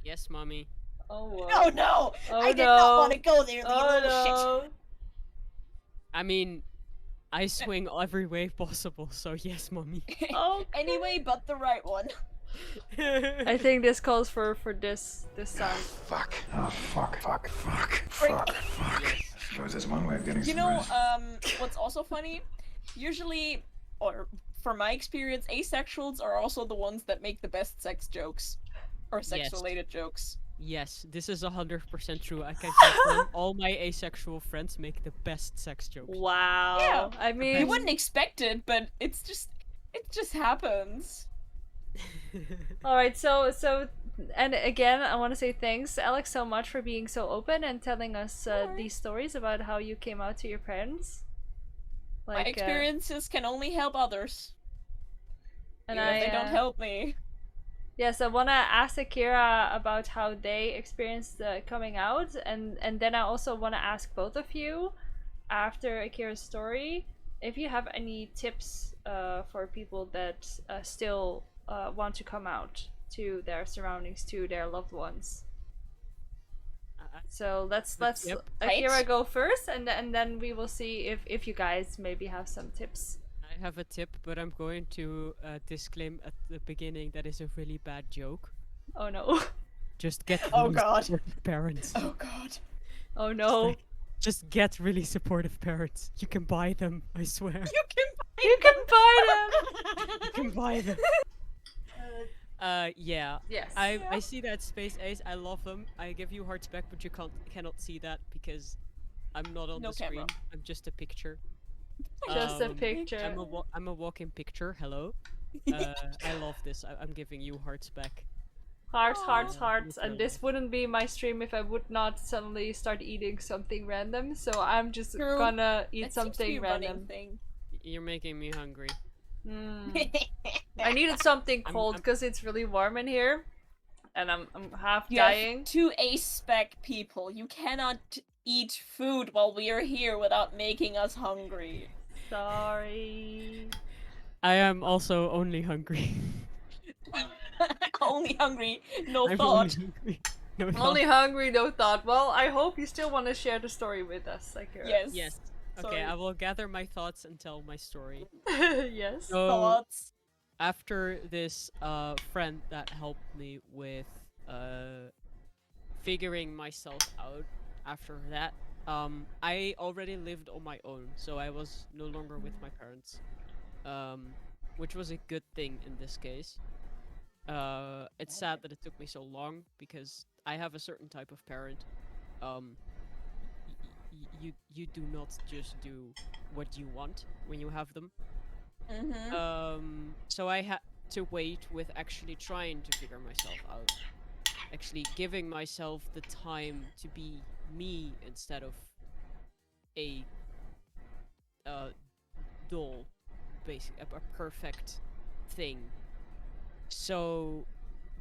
Yes, mommy. Oh, whoa. Oh no! Oh, I did no. not want to go there, you Oh little shit. no! I mean, I swing every way possible, so yes, mommy. Oh, Anyway, but the right one. I think this calls for this sound. Fuck. Oh, fuck. Fuck. Fuck. Frick. Fuck. Fuck. I suppose there's one way of getting You some know, rest. what's also funny? Usually, or from my experience, asexuals are also the ones that make the best sex jokes. Or sex-related jokes. Yes, this is 100% true. I can confirm all my asexual friends make the best sex jokes. Wow. Yeah. I mean, You wouldn't expect it, but it just happens. all right. So, and again, I want to say thanks, Alex, so much for being so open and telling us these stories about how you came out to your parents. My experiences can only help others. and Even if they don't help me. Yes, I wanna ask Akira about how they experienced coming out, and then I also wanna ask both of you, after Akira's story, if you have any tips for people that still want to come out to their surroundings, to their loved ones. So let's Yep. Akira Right. go first, and then we will see if you guys maybe have some tips. I have a tip, but I'm going to disclaim at the beginning that is a really bad joke. Oh no! Just get Oh, really God. supportive parents. Oh god. Oh no! Just get really supportive parents. You can buy them, I swear. You can You can buy them. You can buy them. Yeah. Yes. I see that Space Ace. I love them. I give you hearts back, but you cannot see that because I'm not on No the screen. camera. I'm just a picture. Just a Um, picture. I'm a walking picture. Hello. I love this. I'm giving you hearts back. Hearts, hearts, Aw. hearts. And this Literally. wouldn't be my stream if I would not suddenly start eating something random. So I'm just True. gonna eat It seems to be something a running random. thing. You're making me hungry. I needed something I'm- cold I'm- because it's really warm in here. And I'm half You dying. have two A-spec people. You cannot eat food while we are here without making us hungry. Sorry. I am also only hungry. Only hungry, no I'm thought. only hungry. No thought. Only hungry, no thought. Well, I hope you still want to share the story with us, Akira. Yes. Yes. Sorry. Okay, I will gather my thoughts and tell my story. Yes. So Thoughts. after this friend that helped me with figuring myself out after that, I already lived on my own, so I was no longer with my parents. Which was a good thing in this case. It's sad that it took me so long because I have a certain type of parent. You do not just do what you want when you have them. Mm-hmm. So I had to wait with actually trying to figure myself out. Actually giving myself the time to be me instead of a doll, basically a perfect thing. So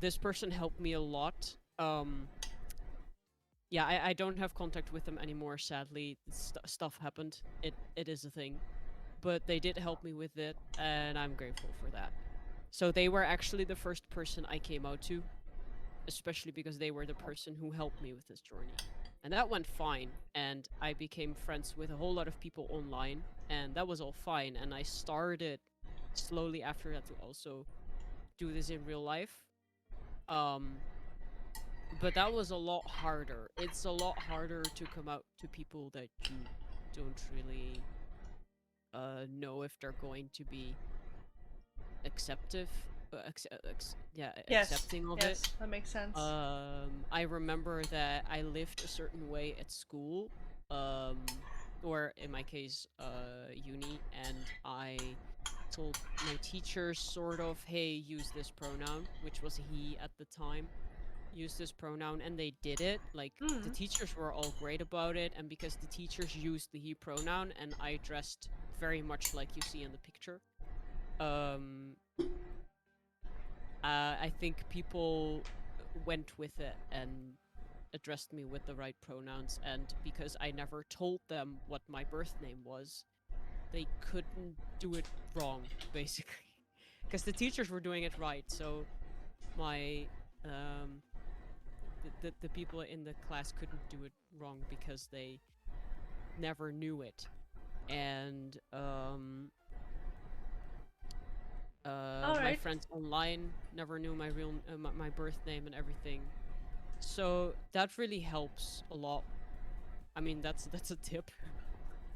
this person helped me a lot. Yeah, I don't have contact with them anymore, sadly. Stuff happened. It is a thing. But they did help me with it, and I'm grateful for that. So they were actually the first person I came out to, especially because they were the person who helped me with this journey. And that went fine, and I became friends with a whole lot of people online, and that was all fine. And I started slowly after that to also do this in real life. But that was a lot harder. It's a lot harder to come out to people that you don't really know if they're going to be acceptive, Yes. accepting of Yes, it. that makes sense. I remember that I lived a certain way at school, or in my case, uni, and I told my teachers sort of, hey, use this pronoun, which was he at the time. Use this pronoun, and they did it. Like, the teachers were all great about it, and because the teachers used the he pronoun, and I dressed very much like you see in the picture, I think people went with it and addressed me with the right pronouns, and because I never told them what my birth name was, they couldn't do it wrong, basically. Because the teachers were doing it right, so my the people in the class couldn't do it wrong because they never knew it. And my Alright. friends online never knew my real my birth name and everything. So that really helps a lot. I mean, that's a tip,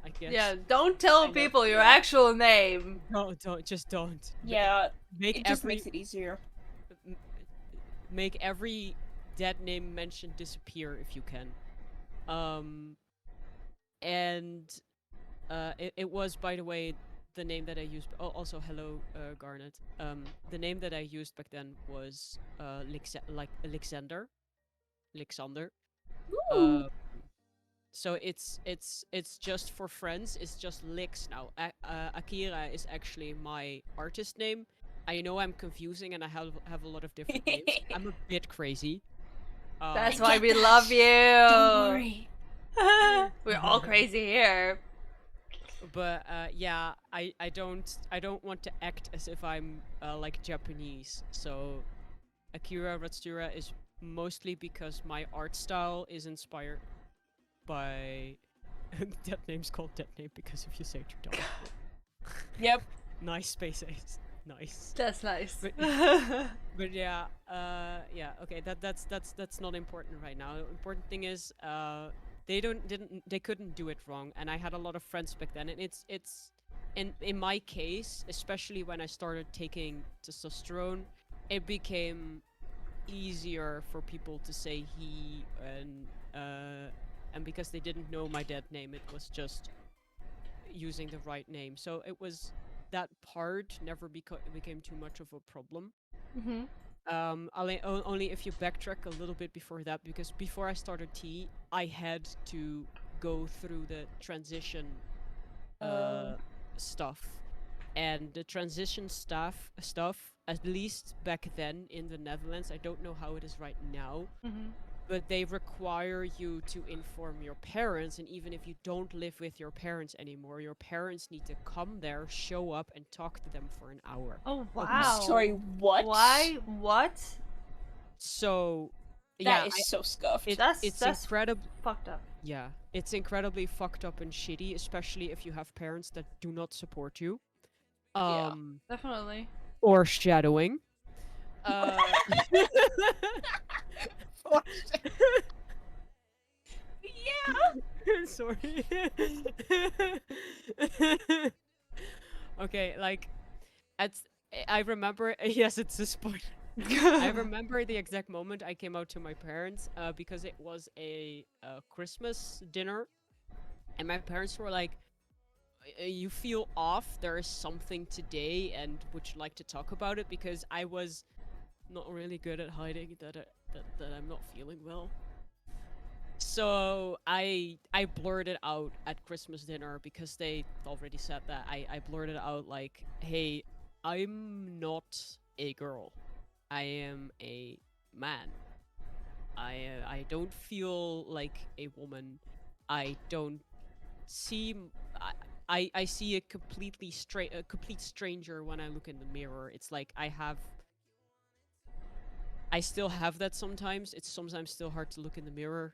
I guess. Yeah, don't tell Kind of, people your yeah. actual name. No, just don't. Yeah, Make it just every makes it easier. m- make every dead name mentioned disappear if you can. And it was, by the way, the name that I used. Oh, also hello, Garnet. The name that I used back then was like Alexander. Ooh. So it's just for friends. It's just Lix now. Akira is actually my artist name. I know I'm confusing and I have a lot of different names. I'm a bit crazy. That's I why get we that. love you. Don't worry. We're all crazy here. But yeah, I don't want to act as if I'm like Japanese. So Akira Ratsura is mostly because my art style is inspired by that name's called that name because if you say to dog. Yep. Nice space ace. Nice. That's nice. But yeah, yeah, okay, that's not important right now. The important thing is they couldn't do it wrong, and I had a lot of friends back then, and it's in my case, especially when I started taking testosterone, it became easier for people to say he, and because they didn't know my dead name, it was just using the right name. So it was that part never became too much of a problem. Mm-hmm. Only if you backtrack a little bit before that, because before I started T, I had to go through the transition Oh. stuff, and the transition stuff, at least back then in the Netherlands, I don't know how it is right now, Mm-hmm. but they require you to inform your parents, and even if you don't live with your parents anymore, your parents need to come there, show up, and talk to them for an hour. Oh I'm wow. sorry, what? Why? What? So, That yeah, is so scuffed. it's That's incredible. fucked up. Yeah, it's incredibly fucked up and shitty, especially if you have parents that do not support you. Yeah. Definitely. Or shadowing. Uh, Yeah. sorry. Okay, like, at I remember. Yes, it's a spoiler. I remember the exact moment I came out to my parents, because it was a Christmas dinner, and my parents were like, "You feel off. There is something today, and would you like to talk about it?" Because I was not really good at hiding that I'm not feeling well. So I blurted out at Christmas dinner, because they already said that. I blurted out like, "Hey, I'm not a girl. I am a man. I don't feel like a woman. I don't seem I see a complete stranger when I look in the mirror. It's like I still have that sometimes. It's sometimes still hard to look in the mirror.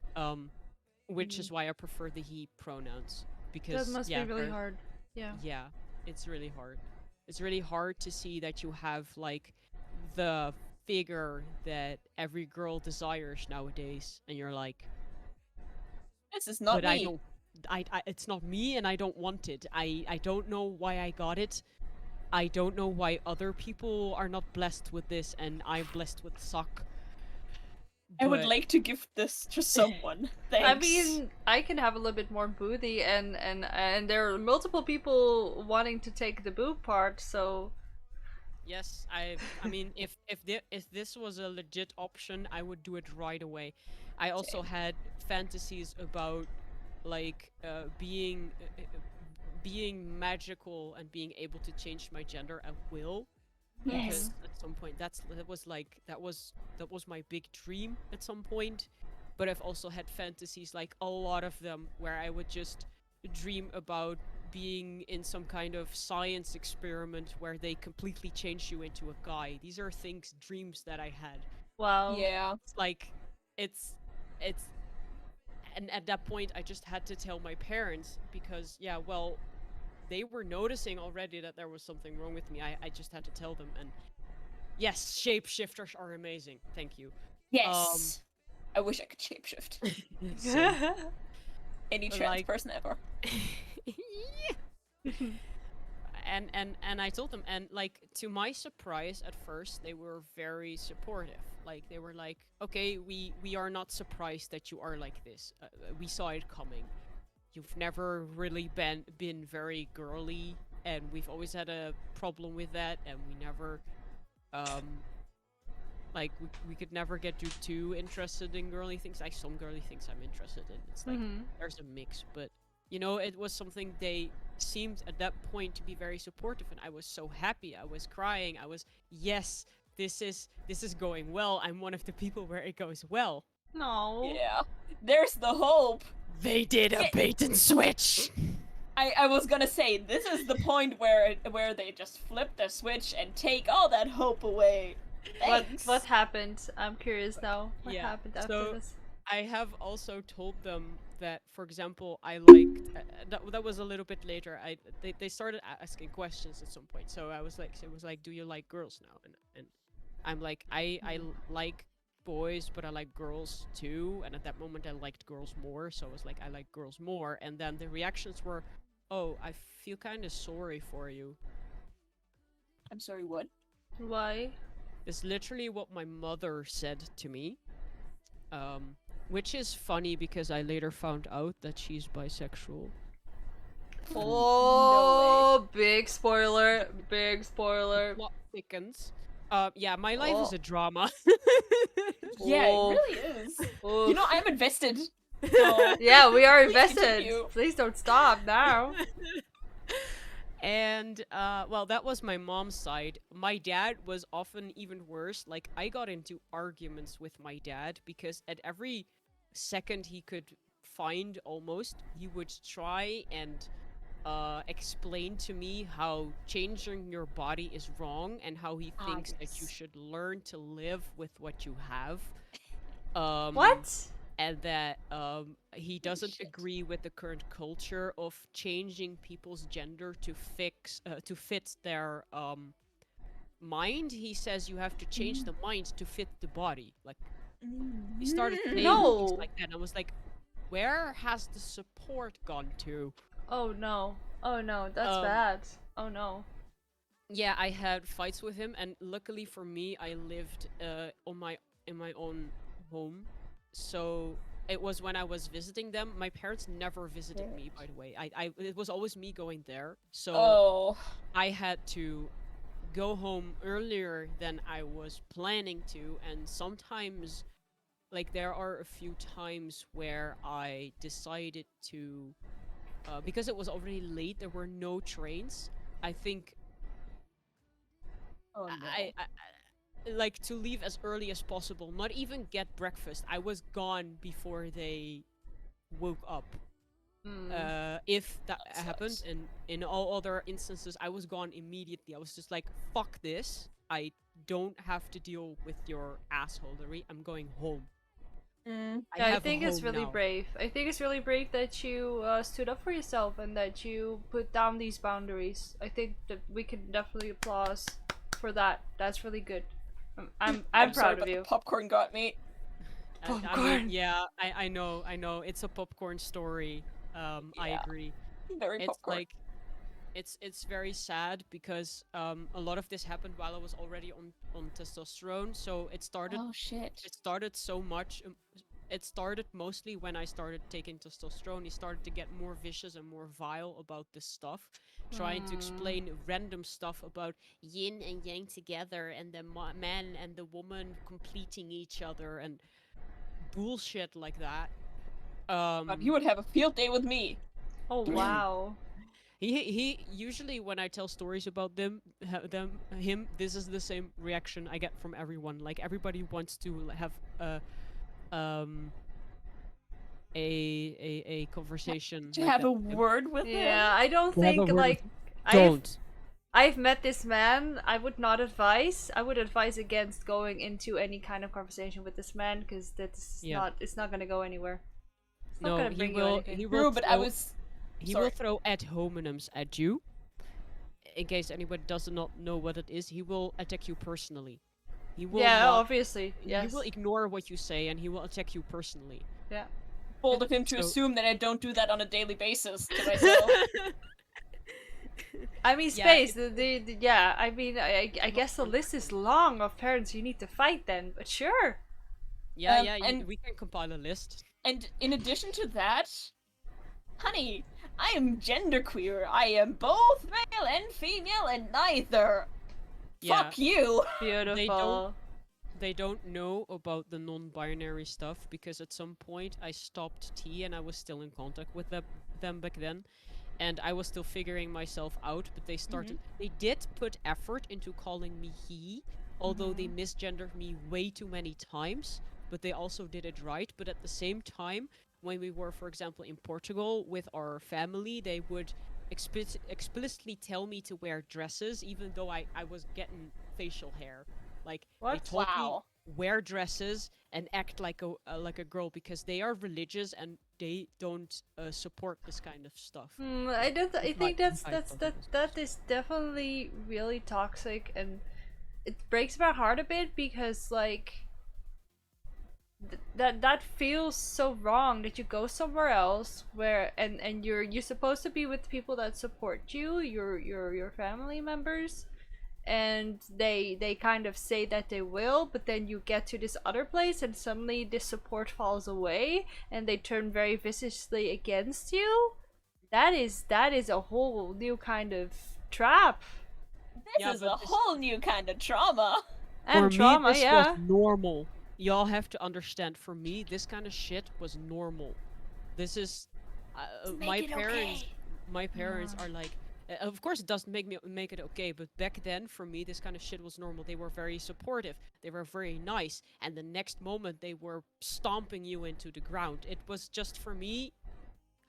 Which is why I prefer the he pronouns, because That must yeah, be really they're- hard. Yeah. yeah, it's really hard. It's really hard to see that you have like the figure that every girl desires nowadays, and you're like, This is not but me. I don't. It's not me, and I don't want it. I don't know why I got it. I don't know why other people are not blessed with this, and I'm blessed with suck. I would But- like to give this to someone. Thanks. I mean, I can have a little bit more booty, and there are multiple people wanting to take the boob part. So Yes, I mean, if this was a legit option, I would do it right away. I also had fantasies about like being magical and being able to change my gender at will. Because Yes. at some point that was my big dream at some point. But I've also had fantasies, like a lot of them, where I would just dream about being in some kind of science experiment where they completely change you into a guy. These are dreams that I had. wow. Yeah. It's like it's and at that point I just had to tell my parents, because yeah, well, they were noticing already that there was something wrong with me. I just had to tell them, and yes, shapeshifters are amazing. Thank you. Yes. I wish I could shapeshift. Same. Any But, trans like- person ever. Yeah. And I told them, and like, to my surprise, at first they were very supportive. Like, they were like, "Okay, we are not surprised that you are like this. We saw it coming. You've never really been very girly, and we've always had a problem with that, and we never like we could never get you too interested in girly things. Like, some girly things I'm interested in. It's like Mhm. there's a mix, but you know, it was something they seemed at that point to be very supportive, and I was so happy. I was crying. I was, yes, this is going well. I'm one of the people where it goes well. No. Yeah. There's the hope. They did a Yeah. bait and switch. I was gonna say, this is the point where they just flip the switch and take all that hope away. Thanks. What happened? I'm curious now. What Yeah, happened after so- this? I have also told them that, for example, I liked that was a little bit later. They started asking questions at some point. So I was like, do you like girls now? And I'm like, I like boys, but I like girls too. And at that moment, I liked girls more. So I was like, I like girls more. And then the reactions were, oh, I feel kind of sorry for you. I'm sorry, what? Why? It's literally what my mother said to me. Which is funny, because I later found out that she's bisexual. Oh, big spoiler! Big spoiler! Plot thickens. Yeah, my life is Oh. a drama. Yeah, it Oh. really is. You Oof. know, I'm invested. So Yeah, we are please invested. continue. Please don't stop now. And well, that was my mom's side. My dad was often even worse. Like, I got into arguments with my dad because at every second he could find, almost, he would try and explain to me how changing your body is wrong and how he thinks that you yes. should learn to live with what you have. Um, What? and that he doesn't shit. agree with the current culture of changing people's gender to fit their mind. He says you have to change the mind to fit the body. Like, he started saying things No. like that, and I was like, where has the support gone to? Oh no. Oh no, that's Um, bad. Oh no. Yeah, I had fights with him, and luckily for me, I lived in my own home. So it was when I was visiting them. My parents never visited me, by the way. It was always me going there. So Oh. I had to go home earlier than I was planning to, and sometimes, like, there are a few times where I decided to because it was already late, there were no trains. I think Oh no. I like to leave as early as possible, not even get breakfast. I was gone before they woke up. If that That happened, sucks. and in all other instances, I was gone immediately. I was just like, fuck this. I don't have to deal with your assholery. I'm going home. Mm. Yeah, I have a think it's home really now. brave. I think it's really brave that you stood up for yourself and that you put down these boundaries. I think that we can definitely applaud for that. That's really good. I'm sorry, proud but of you. the popcorn got me. I mean, Popcorn. yeah, I know. It's a popcorn story. I Yeah. agree. Very It's popcorn. like, it's very sad because a lot of this happened while I was already on testosterone. So it started Oh shit. it started so much. It started mostly when I started taking testosterone. He started to get more vicious and more vile about this stuff, trying to explain random stuff about yin and yang together, and the man and the woman completing each other, and bullshit like that. God, you would have a field day with me. Oh wow. He usually, when I tell stories about him, this is the same reaction I get from everyone. Like, everybody wants to have um a conversation To like have that a with him. word with Yeah, I don't To have a think word with like him. I've Don't. I've met this man. I would not advise. I would advise against going into any kind of conversation with this man because that's Yeah. not. It's not gonna go anywhere. It's not No, gonna he bring you will. anything. He will True, but I throw. was. He sorry. will throw ad hominems at you. In case anybody does not know what it is, he will attack you personally. He will Yeah, not. obviously. Yes. He will ignore what you say, and he will attack you personally. Yeah. Bold of him to So- assume that I don't do that on a daily basis to myself. I mean, Yeah, space. Yeah. I mean, I guess the list is long of parents you need to fight. Then, but sure. yeah, and- we can compile a list. And in addition to that, honey, I am genderqueer. I am both male and female and neither. Yeah. Fuck you. Beautiful. They don't know about the non-binary stuff because at some point I stopped tea and I was still in contact with them back then, and I was still figuring myself out. But they started. They did put effort into calling me he, although they misgendered me way too many times. But they also did it right. But at the same time, when we were, for example, in Portugal with our family, they would explicitly tell me to wear dresses, even though I was getting facial hair. Like, they What? told Wow. me wear dresses and act like a girl because they are religious and they don't support this kind of stuff. I don't. I think Right, that is definitely really toxic, and it breaks my heart a bit because like that feels so wrong that you go somewhere else where and you're supposed to be with people that support you, your family members, and they kind of say that they will, but then you get to this other place and suddenly this support falls away and they turn very viciously against you. that is a whole new kind of trap This Yeah, is but a this- whole new kind of trauma. and For trauma. me, this Yeah. was normal. Y'all have to understand. For me, this kind of shit was normal. This is my parents. My parents Yeah. are like. Of course, it doesn't make it okay, but back then, for me, this kind of shit was normal. They were very supportive. They were very nice, and the next moment, they were stomping you into the ground. It was just for me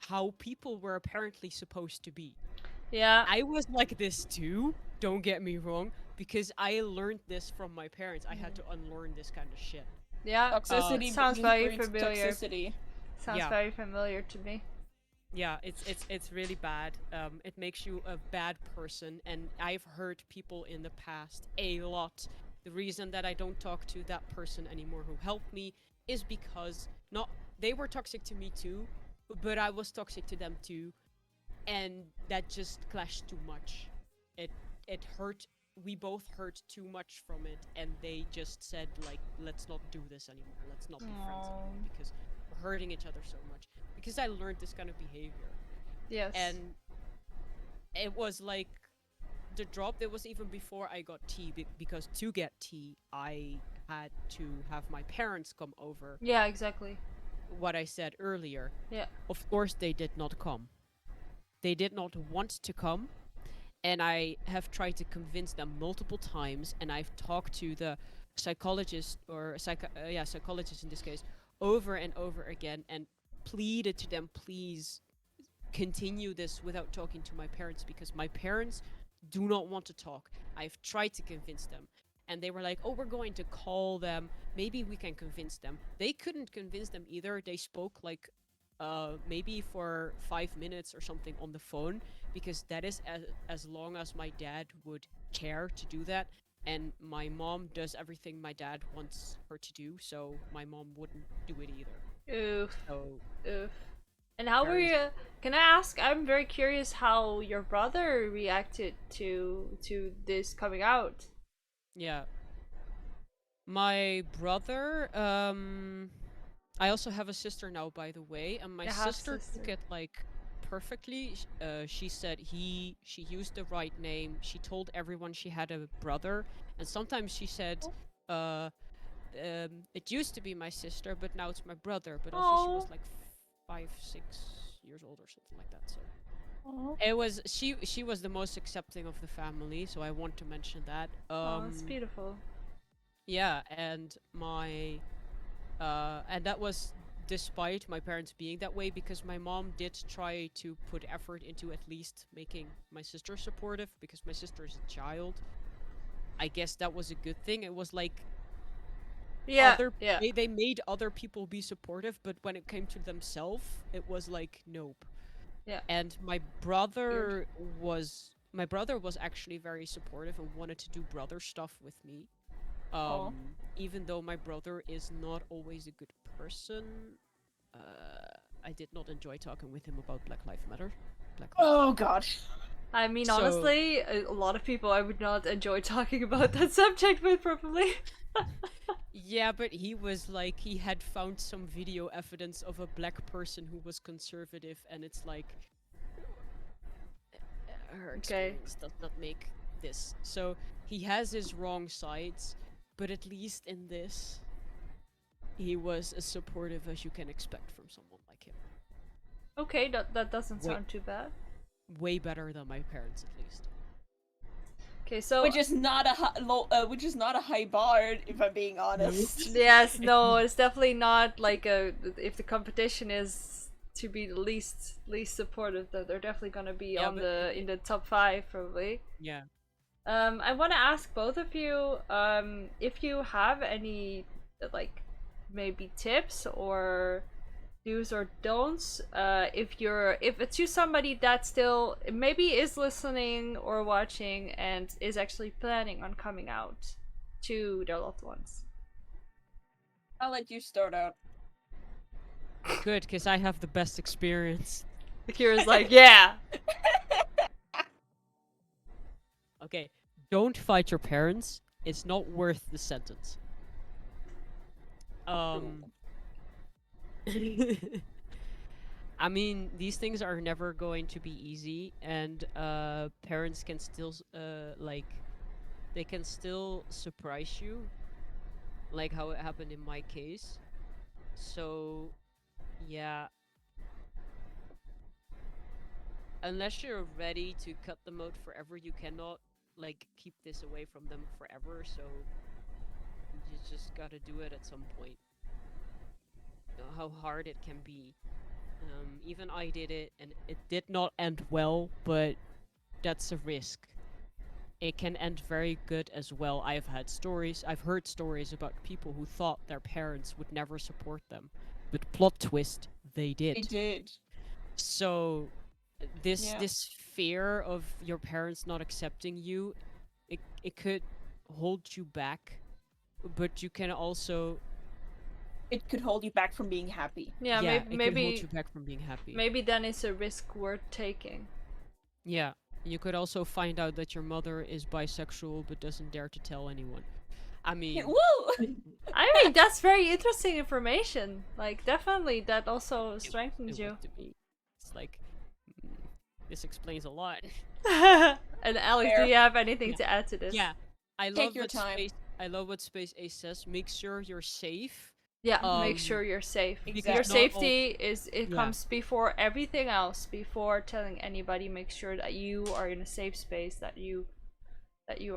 how people were apparently supposed to be. Yeah. I was like this too, don't get me wrong, because I learned this from my parents. I had to unlearn this kind of shit. Yeah. Toxicity sounds brings very familiar. toxicity. Sounds Yeah. very familiar to me. Yeah, it's really bad. It makes you a bad person, and I've hurt people in the past a lot. The reason that I don't talk to that person anymore who helped me is because not they were toxic to me too, but I was toxic to them too, and that just clashed too much. It hurt. We both hurt too much from it, and they just said like, let's not do this anymore. Let's not be friends Aw. anymore because we're hurting each other so much. Because I learned this kind of behavior, Yes. and it was like the drop. It was even before I got tea, because to get tea, I had to have my parents come over. yeah, exactly. What I said earlier. Yeah. Of course, they did not come. They did not want to come, and I have tried to convince them multiple times, and I've talked to the psychologist or psychologist in this case over and over again, and pleaded to them, please continue this without talking to my parents, because my parents do not want to talk. I've tried to convince them, and they were like, oh, we're going to call them, maybe we can convince them. They couldn't convince them either. They spoke like maybe for 5 minutes or something on the phone, because that is as long as my dad would care to do that, and my mom does everything my dad wants her to do, so my mom wouldn't do it either. Oof. So Oof. And how were you? Parents- Can I ask? I'm very curious how your brother reacted to this coming out. yeah. My brother, I also have a sister now, by the way, and my A sister took half-sister. it like perfectly. She said she used the right name. She told everyone she had a brother, and sometimes she said, it used to be my sister, but now it's my brother. But also she was Aw. like 5, 6 years old or something like that. So Oh, it was she was the most accepting of the family. So I want to mention that. Oh, that's beautiful. Yeah, and my and that was despite my parents being that way, because my mom did try to put effort into at least making my sister supportive, because my sister is a child. I guess that was a good thing. It was like Yeah. other Yeah. they made other people be supportive, but when it came to themselves, it was like nope. Yeah. And my brother was actually very supportive and wanted to do brother stuff with me. Aw. Even though my brother is not always a good person, I did not enjoy talking with him about Black Lives Matter. Oh god. I mean, So- honestly, a lot of people I would not enjoy talking about that subject with, probably. Yeah, but he was like, he had found some video evidence of a black person who was conservative, and it's like, her Okay. experience does not make this. So he has his wrong sides, but at least in this, he was as supportive as you can expect from someone like him. Okay, that doesn't Wait. sound too bad. Way better than my parents, at least. Okay, so Which is not a which is not a high bar, if I'm being honest. yes, no, it's definitely not like a. If the competition is to be the least supportive, that they're definitely gonna be Yeah, on but the in the top 5 probably. Yeah. I want to ask both of you, if you have any like maybe tips or do's or don'ts, if it's you somebody that still maybe is listening or watching and is actually planning on coming out to their loved ones. I'll let you start out. Good, because I have the best experience. Kira's like, yeah. Okay, don't fight your parents. It's not worth the sentence. I mean, these things are never going to be easy, and parents can still like they can still surprise you, like how it happened in my case. So, yeah, unless you're ready to cut them out forever, you cannot like keep this away from them forever. So you just gotta do it at some point. You know how hard it can be. Even I did it, and it did not end well, but that's a risk. It can end very good as well. I've heard stories about people who thought their parents would never support them, but plot twist, they did. It did. So this Yeah. this fear of your parents not accepting you, it could hold you back, but you can also It could hold you back from being happy. Yeah, it could hold maybe you back from being happy. maybe then it's a risk worth taking. Yeah, you could also find out that your mother is bisexual but doesn't dare to tell anyone. I mean, Woo! I mean, that's very interesting information. Like, definitely, that also it strengthens you. was to me. It's like mm, this explains a lot. And Alex, do Fair. you have anything Yeah. to add to this? Yeah, I Take love your what time. I love what Space Ace says. Make sure you're safe. Yeah, make Um, sure you're safe. Exactly. Your Because not all- safety is Yeah. comes before everything else. Before telling anybody, make sure that you are in a safe space. That you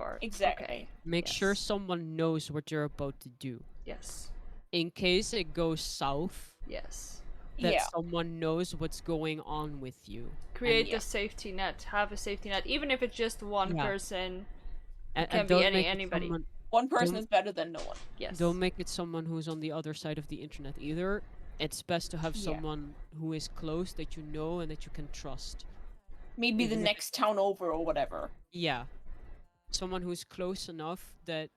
are Exactly. okay. Make sure Yes. someone knows what you're about to do. Yes. In case it goes south, Yes. that Yeah. someone knows what's going on with you. Create yeah. the safety net. Have a safety net, even if it's just one Yeah. person. And can be don't make it anybody. someone- One person Don't- is better than no one. Yes. Don't make it someone who's on the other side of the internet either. It's best to have Yeah. someone who is close that you know and that you can trust. Maybe the Even if next town over or whatever. Yeah. Someone who's close enough that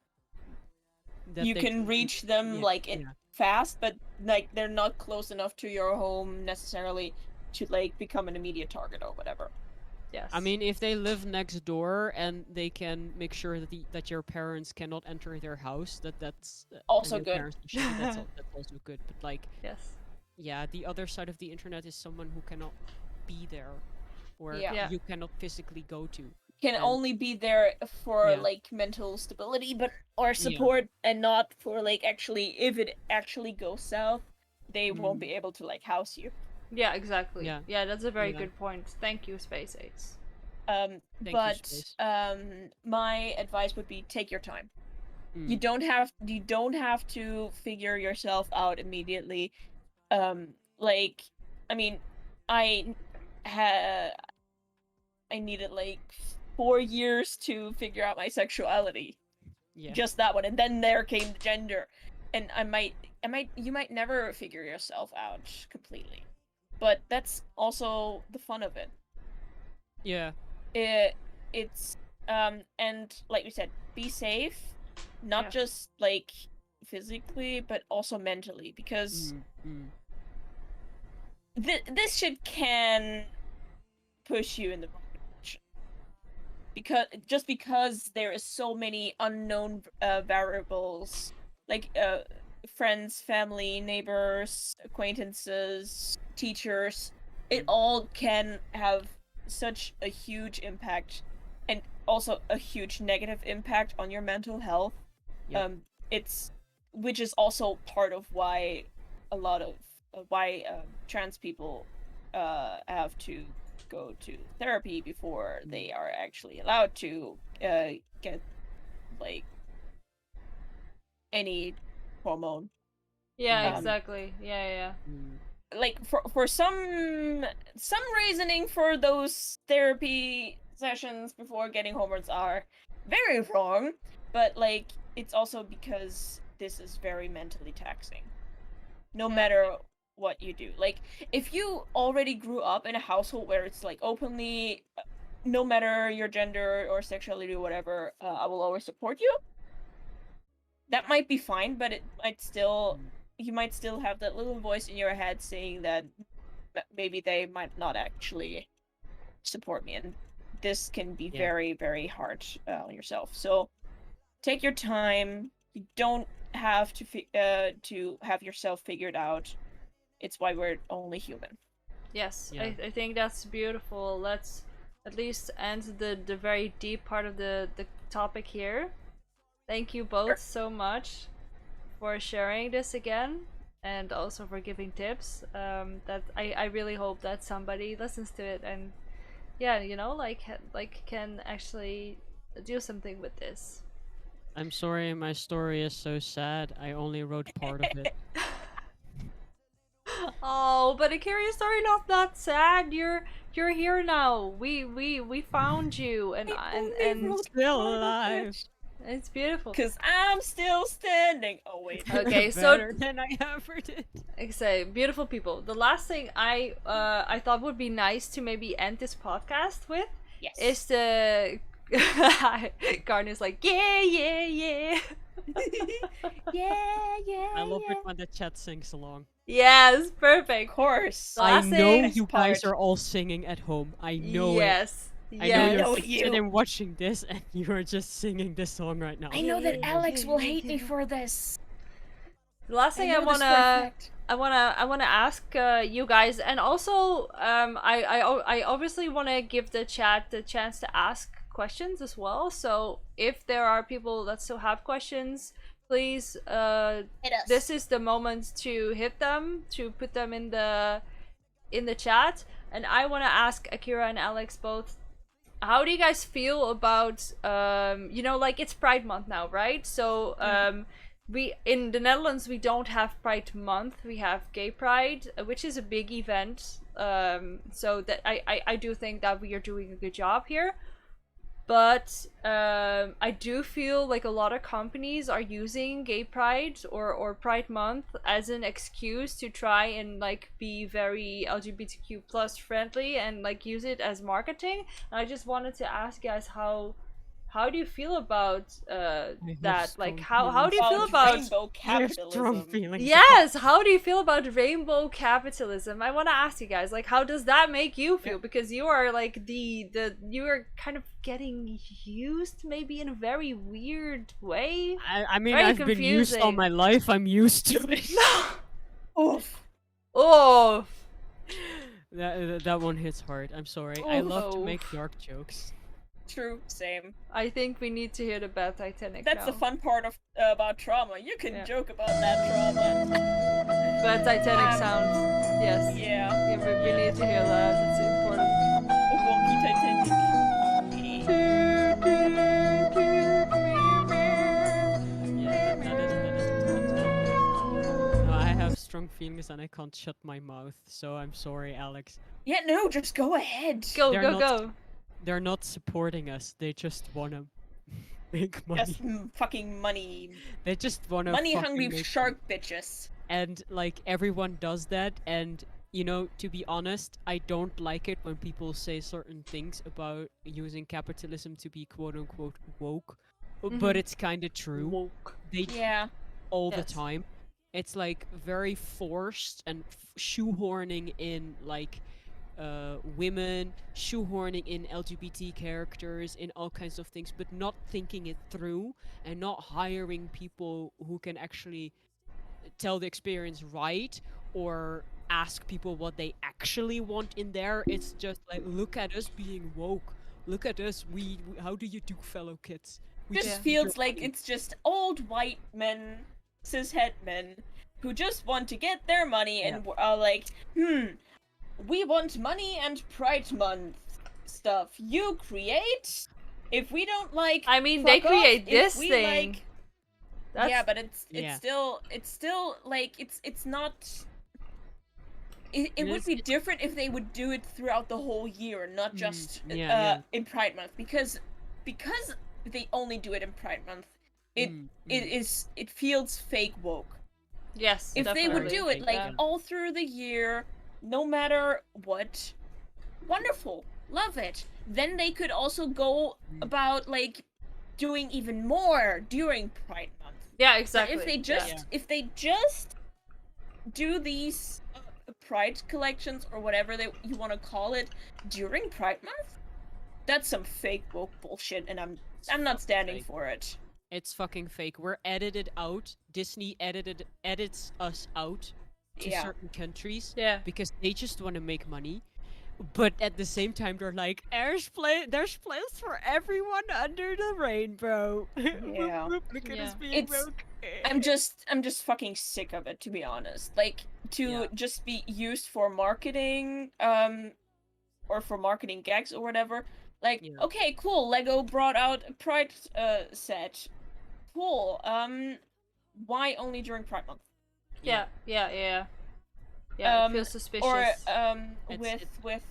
You they can reach them like yeah. fast, but like they're not close enough to your home necessarily to like become an immediate target or whatever. Yes. I mean, if they live next door and they can make sure that that your parents cannot enter their house, that's and Also your good. parents are shitty, that's also good. But like, Yes. yeah, the other side of the internet is someone who cannot be there, or Yeah. Yeah. you cannot physically go to. Can And- only be there for Yeah. like mental stability, but or support, and not for like actually if it actually goes south, they won't be able to like house you. Yeah. Exactly. Yeah. Yeah. That's a very Yeah. good point. Thank you, Space Aids. Thank you, But Space. my advice would be take your time. You Mm. don't have to figure yourself out immediately. Like, I mean, I needed like 4 years to figure out my sexuality. Yeah. Just that one, and then there came the gender, and you might never figure yourself out completely, but that's also the fun of it. Yeah. It's and like we said, be safe, not Yeah. just like physically but also mentally, because Mm. this shit can push you in the wrong direction, because there is so many unknown variables, like friends, family, neighbors, acquaintances, teachers. It all can have such a huge impact, and also a huge negative impact on your mental health. Yep. It's which is also part of why a lot of trans people have to go to therapy before they are actually allowed to get like any hormone. Yeah. Um, Exactly. Yeah. Mm. Like for some reasoning for those therapy sessions before getting hormones are very wrong, but like it's also because this is very mentally taxing, no Yeah. matter what you do. Like, if you already grew up in a household where it's like openly, no matter your gender or sexuality or whatever, I will always support you, that might be fine, but it might still you might still have that little voice in your head saying that maybe they might not actually support me, and this can be Yeah. very, very hard on yourself. So take your time. You don't have to have yourself figured out. It's why we're only human. Yes, Yeah. I think that's beautiful. Let's at least end the very deep part of the topic here. Thank you both so much for sharing this again and also for giving tips. That I really hope that somebody listens to it and yeah, you know, like can actually do something with this. I'm sorry, my story is so sad. I only wrote part of it. Oh, but Akira's story not that sad. You're here now. We found you and Still alive. it's beautiful. Because I'm still standing. Oh wait. Okay, so Better than I ever did. like I say, beautiful people. The last thing I thought would be nice to maybe end this podcast with Yes. is the Garner's like yeah. yeah, yeah. I love it when the chat sings along. Yes, Of perfect. course. The I last know thing- you guys part. are all singing at home. I know it. Yes. I know Yes. you're know sitting you. and watching this, and you're just singing this song right now. I know that Yeah, Alex will yeah, hate me yeah. for this. The last thing I know this for a wanna fact. I wanna ask you guys, and also I obviously wanna give the chat the chance to ask questions as well. So if there are people that still have questions, please Hit us. this is the moment to hit them, to put them in the chat. And I wanna ask Akira and Alex both, how do you guys feel about you know, like it's Pride Month now, right? So we in the Netherlands we don't have Pride Month, we have Gay Pride, which is a big event. So that I do think that we are doing a good job here. But I do feel like a lot of companies are using Gay Pride or Pride Month as an excuse to try and like be very LGBTQ plus friendly and like use it as marketing. And I just wanted to ask you guys how do you feel about have that? Like strong how do you feel about rainbow I have strong capitalism? feelings. yes, how do you feel about rainbow capitalism? I want to ask you guys, like, how does that make you feel? Because you are like the you are kind of getting used, maybe in a very weird way. I mean, Very I've been used all confusing. my life. I'm used to it. Oof. Oh, that one hits hard. I'm sorry. I love to Oof. make dark jokes. True. Same. I think we need to hear the bad Titanic. That's now. the fun part of about trauma. You can Yeah. joke about that trauma. Bad Titanic Um, sound. Yes. Yeah. Yeah, we need to hear that. It's important. Wonky Titanic. Yeah, that is no, I have strong feelings and I can't shut my mouth. So I'm sorry, Alex. Yeah, no, just go ahead. Go They're go not- go. They're not supporting us. They just wanna make money. Just fucking money. They just wanna Money fucking hungry make shark bitches. and like everyone does that. And you know, to be honest, I don't like it when people say certain things about using capitalism to be quote unquote woke, but Mhm. it's kind of true. Woke. They Yeah. all Yes. the time. It's like very forced and shoehorning in like women, shoehorning in LGBT characters, in all kinds of things, but not thinking it through and not hiring people who can actually tell the experience right or ask people what they actually want in there. It's just like, look at us being woke. Look at us. We how do you do, fellow kids? We Just Yeah. do feels your like money." it's just old white men, cishet men, who just want to get their money and are like, we want money and Pride Month stuff. You create. If we don't like, I mean, they fuck off. create If this we thing. like- That's, yeah, but it's Yeah. still like it's not. It would Yes, be different if they would do it throughout the whole year, not just yeah. in Pride Month, because they only do it in Pride Month. Mm, It feels fake woke. yes. If they would definitely. do it like Yeah. all through the year, no matter what, wonderful, love it. Then they could also go Mm. about like doing even more during Pride Month. Yeah, But exactly. if they yeah. just do these Pride collections or whatever you want to call it during Pride Month, that's some fake woke bullshit, and I'm not standing fake. for it. It's fucking fake. We're edited out. Disney edits us out to Yeah. certain countries Yeah. because they just want to make money. But at the same time, they're like, there's place for everyone under the rainbow. Whoop, Yeah. whoop, look at us Yeah. being It's- woke. I'm just fucking sick of it, to be honest. Like, to Yeah. just be used for marketing, or for marketing gags or whatever. Like, Yeah. okay, cool. Lego brought out a Pride set. Cool. Why only during Pride Month? Yeah. Yeah. Yeah. Yeah. It feels suspicious. Or It's- with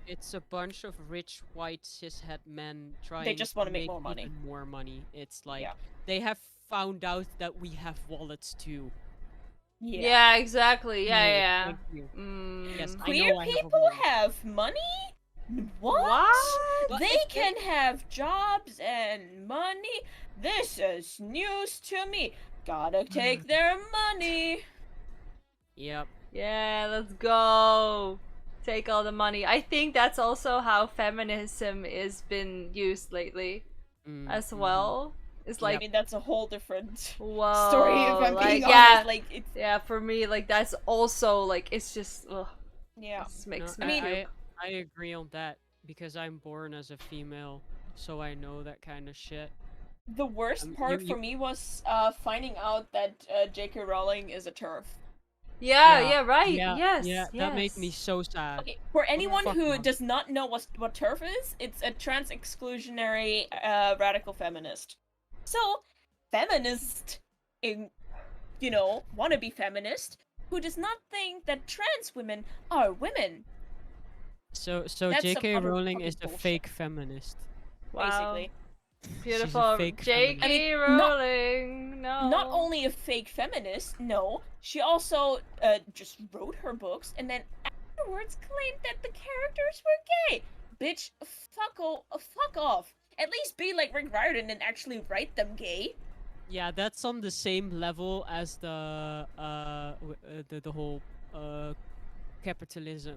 It's a bunch of rich white cishet men trying just to wanna make more money. even more money. It's like Yeah. they have found out that we have wallets too. yeah. Exactly. Yeah. Right, Yeah. thank you. Mm. Yes, I Queer know I have a people wallet. have money? What? What? But They if can have jobs and money? This is news to me. Gotta take their money. Yep. Yeah, let's go. Take all the money. I think that's also how feminism is been used lately Mm, as mhm. well. It's I like, mean, that's a whole different whoa, story if I'm like, being yeah, honest. Like, it's yeah, for me, like, that's also, like, it's just, ugh, yeah. this No, makes I me mean- puke. I agree on that because I'm born as a female, so I know that kind of shit. The worst part you- for me was finding out that J.K. Rowling is a TERF. Yeah, Yeah, yeah, right, Yeah, yes, yeah, that made me yes. so sad. Okay, for anyone fuck who no. does not know what TERF is, it's a trans exclusionary radical feminist. So, feminist, in wannabe feminist, who does not think that trans women are women, So That's some J.K. other Rowling fucking is a bullshit. fake feminist. Wow. basically. Beautiful. fake J.K. feminist. I mean, Rowling, no. Not only a fake feminist, no, she also just wrote her books and then afterwards claimed that the characters were gay. Bitch, fuck off. At least be like Rick Riordan and actually write them gay. Yeah, that's on the same level as the whole capitalism.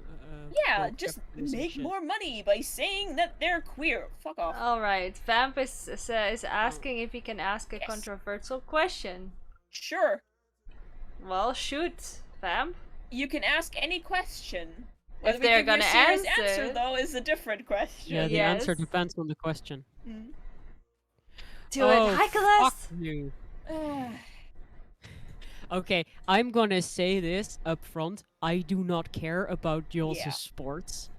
Yeah, woke just capitalism make shit. more money by saying that they're queer. Fuck off. All right, Vamp is asking if he can ask a Yes. controversial question. Sure, Well, shoot, Vamp. you can ask any question. If Whether we they're give you a gonna serious answer. answer though is a different question. Yeah, the answer Yes. depends on the question. Mm. Do oh, it, Nicholas. fuck you. Ah, Okay, I'm gonna say this up front. I do not care about Jules' Yeah. sports.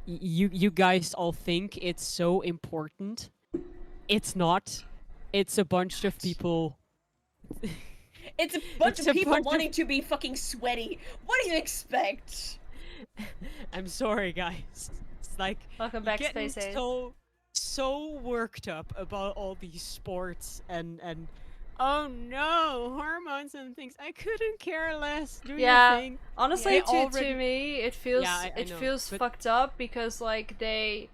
You guys all think it's so important. It's not. It's a bunch of people. It's a bunch It's of a people bunch of- wanting to be fucking sweaty. What do you expect? I'm sorry, guys. It's like Welcome you're back, getting Space Ace. so worked up about all these sports and oh no, hormones and things. I couldn't care less. Do Yeah, your thing. Honestly, They to already- me, it feels Yeah, I it know, feels but- fucked up because like they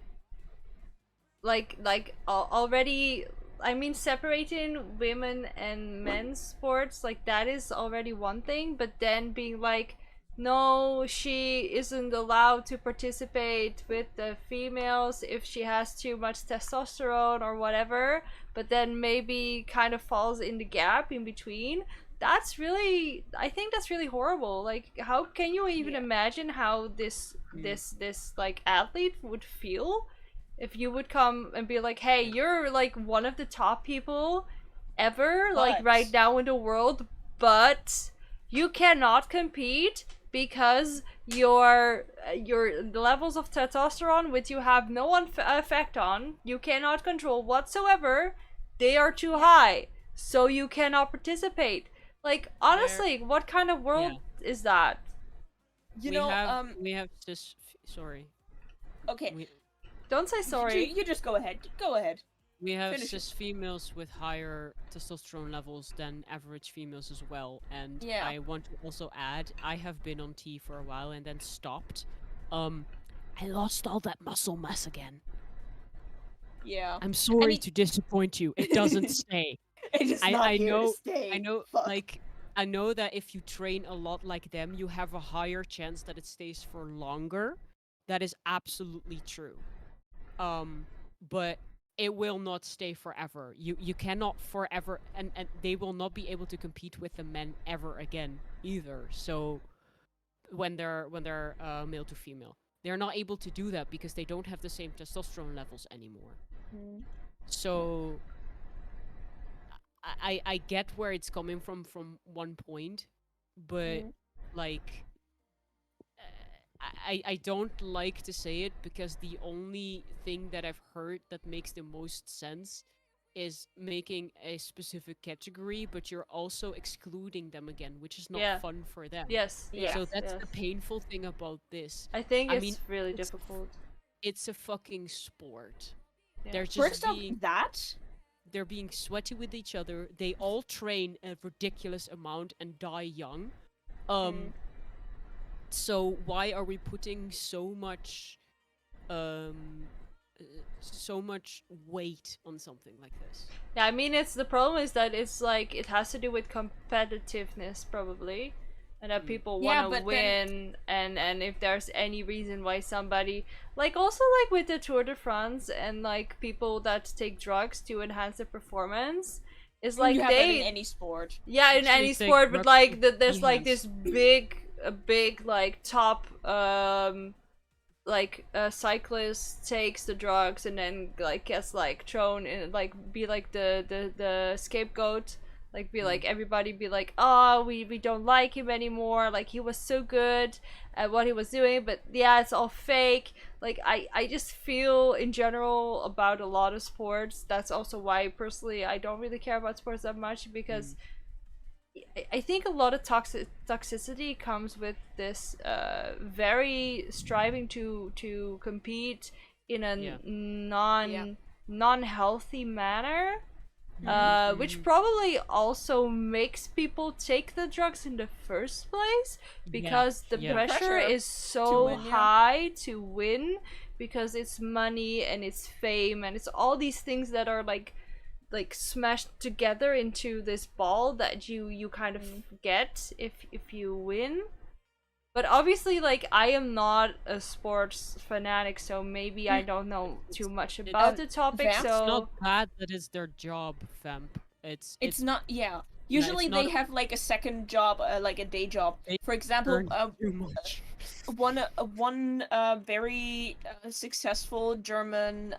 already. I mean, separating women and men's sports, like that is already one thing, but then being like, no, she isn't allowed to participate with the females if she has too much testosterone or whatever, but then maybe kind of falls in the gap in between. That's really, I think that's really horrible. Like, how can you even Yeah. imagine how this like athlete would feel if you would come and be like, hey, you're like one of the top people ever, like But- right now in the world, but you cannot compete because your levels of testosterone, which you have no effect on, you cannot control whatsoever, they are too high, so you cannot participate. Like, honestly, what kind of world is that? You we know, have this. Sorry. okay. Don't say sorry. You just go ahead. Go ahead. We have Finish it. cis females with higher testosterone levels than average females as well, and Yeah. I want to also add, I have been on T for a while and then stopped. I lost all that muscle mass again. Yeah. I'm sorry mean- to disappoint you. It doesn't stay. It's I- not I here to know- stay. I know, Fuck. like, I know that if you train a lot like them, you have a higher chance that it stays for longer. That is absolutely true. But it will not stay forever. You cannot forever, and they will not be able to compete with the men ever again either. So when they're male to female. They're not able to do that because they don't have the same testosterone levels anymore. So I get where it's coming from one point, but like I don't like to say it because the only thing that I've heard that makes the most sense is making a specific category, but you're also excluding them again, which is not Yeah. fun for them. Yes. Yeah. So that's the yes. painful thing about this. I think I it's mean, really it's- difficult. It's a fucking sport. Yeah. They're just First off, being they're being sweaty with each other. They all train a ridiculous amount and die young. So why are we putting so much weight on something like this? Yeah, I mean, it's the problem is that it's like it has to do with competitiveness probably, and that people Yeah, want to but then- win, and if there's any reason why somebody like also like with the Tour de France and like people that take drugs to enhance their performance, it's like you have that in they any sport. yeah in Actually any take sport, but drugs like to there's like enhance. this big like top like a cyclist takes the drugs and then like gets like thrown in like be like the scapegoat, like be like everybody be like, oh, we don't like him anymore, like he was so good at what he was doing, but yeah, it's all fake. Like I just feel in general about a lot of sports, that's also why personally I don't really care about sports that much, because I think a lot of toxicity comes with this very striving to compete in a Yeah. non-healthy manner, which probably also makes people take the drugs in the first place, because the yeah. pressure Pressure is so win, yeah. high to win, because it's money and it's fame and it's all these things that are like smashed together into this ball that you kind of get if you win. But obviously, like, I am not a sports fanatic, so maybe I don't know too much about the topic. Vamps? It's So not that is their job, Vamp. It's It's not. Yeah. Usually it's they not- have like a second job, like a day job. They For example, earn too much. one very successful German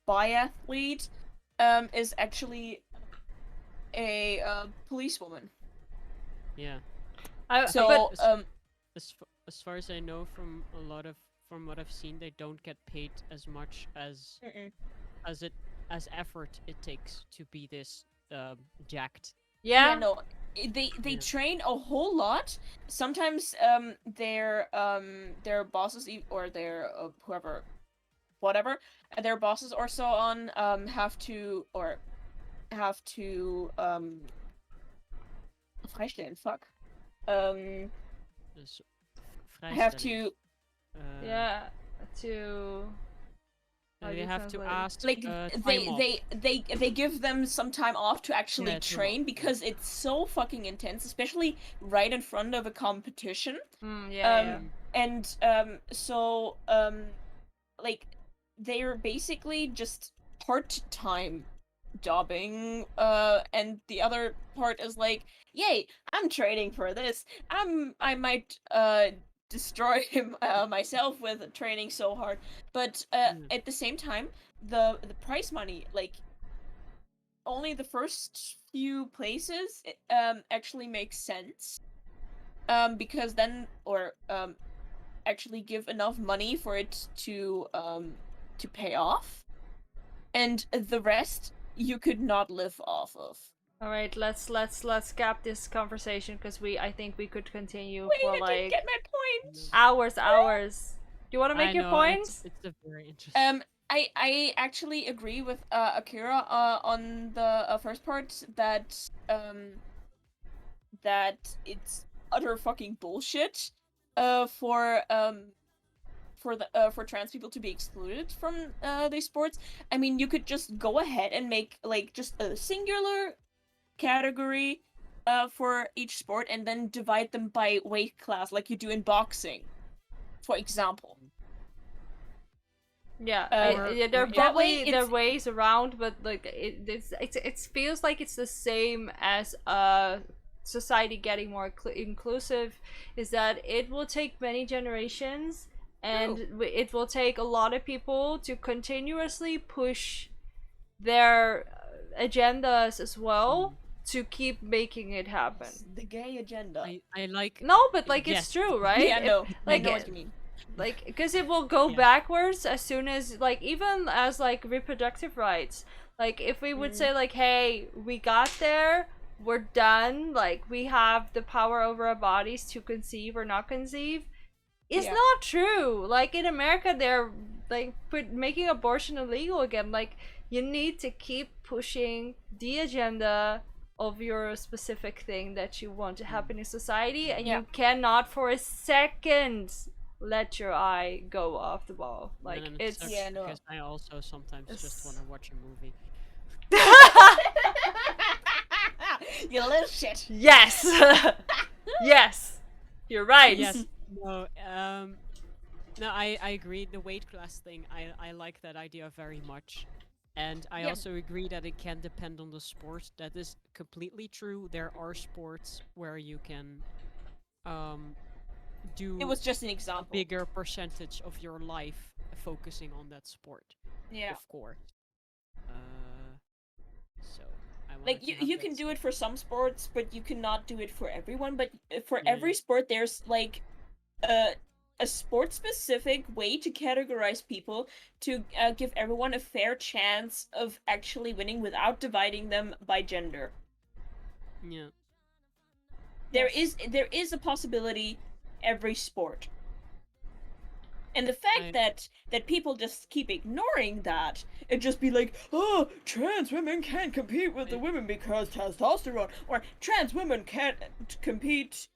biathlete is actually a policewoman. Yeah. So but, As far as I know from what I've seen, they don't get paid as much as effort it takes to be this jacked. yeah, no, they Yeah. train a whole lot. Sometimes their bosses or their whoever, whatever, their bosses also on have to freistellen. Fuck. Dus Have vrijstelling. to yeah, to how do They you have to translate it? ask like time off. they give them some time off to actually Yeah, time train off, because it's so fucking intense, especially right in front of a competition. Yeah. And so like they're basically just part-time jobbing, and the other part is like, yay, I'm training for this. I might destroy him myself with training so hard, but at the same time, the prize money, like, only the first few places actually makes sense, because then actually give enough money for it to pay off, and the rest you could not live off of. All right, let's cap this conversation, because I think we could continue Wait, for I didn't like get my point. hours. Do you want to make I your know, points? It's a very interesting. I actually agree with Akira on the first part that it's utter fucking bullshit for trans people to be excluded from these sports. I mean, you could just go ahead and make like just a singular category for each sport and then divide them by weight class like you do in boxing, for example. Yeah, Or- yeah, there are that probably way there are it's- ways around, but like it feels like it's the same as society getting more inclusive is that it will take many generations, and it will take a lot of people to continuously push their agendas as well to keep making it happen. The gay agenda. I like. No, but like Yes. it's true, right? Yeah, no. like I know what you mean. like because it will go Yeah. backwards as soon as, like, even as like reproductive rights, like if we would say like, hey, we got there, we're done, like we have the power over our bodies to conceive or not conceive, it's Yeah. not true. Like in America, they're like making abortion illegal again. Like you need to keep pushing the agenda of your specific thing that you want to happen in society, and Yeah. you cannot for a second let your eye go off the ball. Like and it it's sucks Yeah, no. because I also sometimes just It's- want to watch a movie. You little shit. yes. Yes, you're right. Yes. No. No. I agree. The weight class thing. I like that idea very much. And I Yeah. also agree that it can depend on the sport. That is completely true. There are sports where you can do It was just an a example. bigger percentage of your life focusing on that sport. Yeah. Of course. So I wanted Like to you, have you that can do say. it for some sports, but you cannot do it for everyone. But for Yeah. every sport, there's like a sport specific way to categorize people to give everyone a fair chance of actually winning without dividing them by gender. Yeah. There is a possibility every sport. And the fact that people just keep ignoring that and just be like, oh, trans women can't compete with the women because testosterone, or trans women can't compete.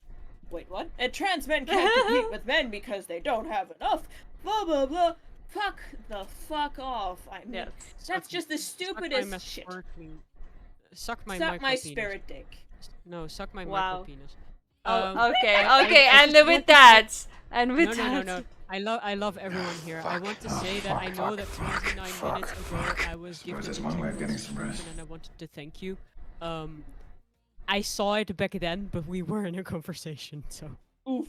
Wait, what? And trans men can't compete with men because they don't have enough. Blah blah blah. Fuck off. I mean, Yes. that's just the stupidest shit. Suck my Suck my micropenis. spirit dick. No, suck my Wow. micropenis. Oh, okay, I- okay, I and just with want to that, and No, with no, that, no, no. I love everyone here. I want to say that I know that 29 minutes ago I was Suppose given there's a one way of getting notification some rest. and I wanted to thank you. I saw it back then, but we were in a conversation, so Oof.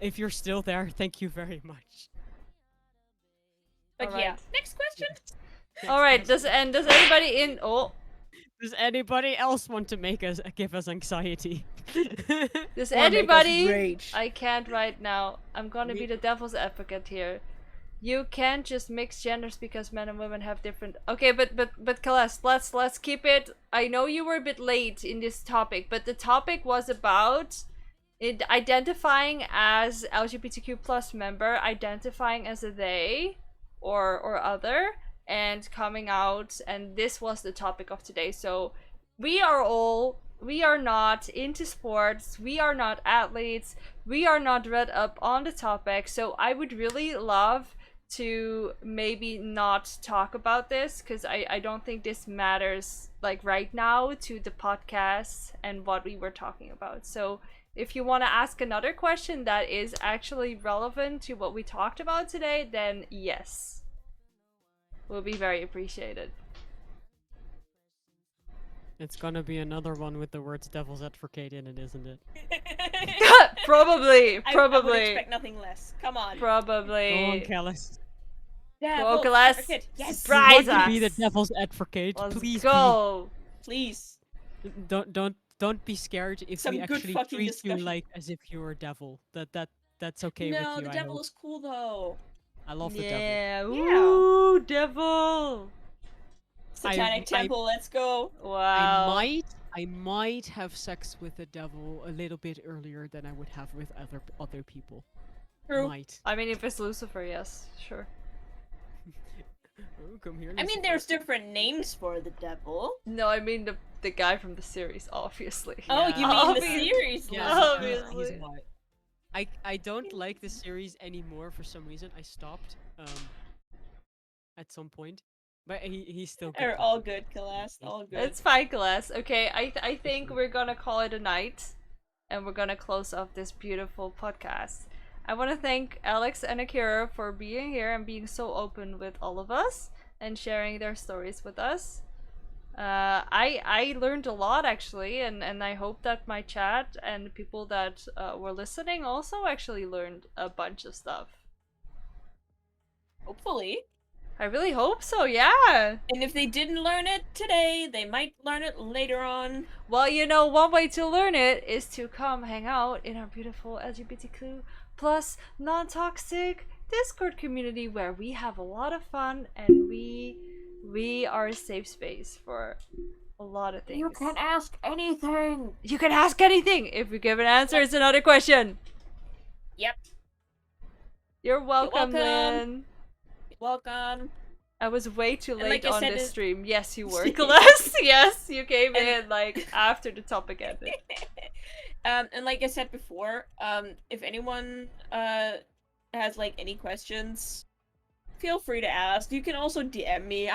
if you're still there, thank you very much. But Alright. yeah. Next question. all right. Does anybody in? Oh, Does anybody else want to give us anxiety? does Or make us anybody? rage. I can't right now. I'm gonna be Me- the devil's advocate here. You can't just mix genders because men and women have different. Okay, but Celeste, let's keep it. I know you were a bit late in this topic, but the topic was about it identifying as LGBTQ plus member, identifying as a they or other, and coming out, and this was the topic of today. So we are not into sports, we are not athletes, we are not read up on the topic, so I would really love to maybe not talk about this, because I don't think this matters like right now to the podcast and what we were talking about. So if you want to ask another question that is actually relevant to what we talked about today, then yes, will be very appreciated. It's gonna be another one with the words devil's advocate in it, isn't it? Probably, I would probably, expect nothing less. Come on. Go on, probably. Callus. Devil's Celeste, advocate. Yes. surprise Want to be the us. devil's advocate? Let's Please go. Please. be. Don't be scared if Some we good actually fucking treat discussion. you like as if you were a devil. That's okay with No, you. the I devil hope. is cool though. I love the devil. Yeah. Yeah. Ooh, devil. Satanic temple, let's go. Wow. I might have sex with the devil a little bit earlier than I would have with other people. True. Might. I mean, if it's Lucifer, yes, sure. Oh, come here. I mean, Lucifer. there's different names for the devil. No, I mean the guy from the series, obviously. Oh, you mean Obvious- the series? Yeah, one. Obviously. he's white. I don't like the series anymore for some reason. I stopped at some point, but he's still good. They're all good, Celeste. All good. It's fine, Glass. Okay, I think we're gonna call it a night, and we're gonna close off this beautiful podcast. I want to thank Alex and Akira for being here and being so open with all of us and sharing their stories with us. I learned a lot actually, and I hope that my chat and the people that were listening also actually learned a bunch of stuff. Hopefully. I really hope so, yeah. And if they didn't learn it today, they might learn it later on. Well, you know, one way to learn it is to come hang out in our beautiful LGBTQ plus non-toxic Discord community where we have a lot of fun and we are a safe space for a lot of things. You can ask anything. You can ask anything. If you give an answer, it's another question. Yep. You're welcome, welcome. Lynn. Welcome. I was way too And late like I on said, this it- stream. Yes, you were, Celeste. Yes, you came And- in like after the topic ended. And like I said before, if anyone has like any questions, feel free to ask. You can also DM me.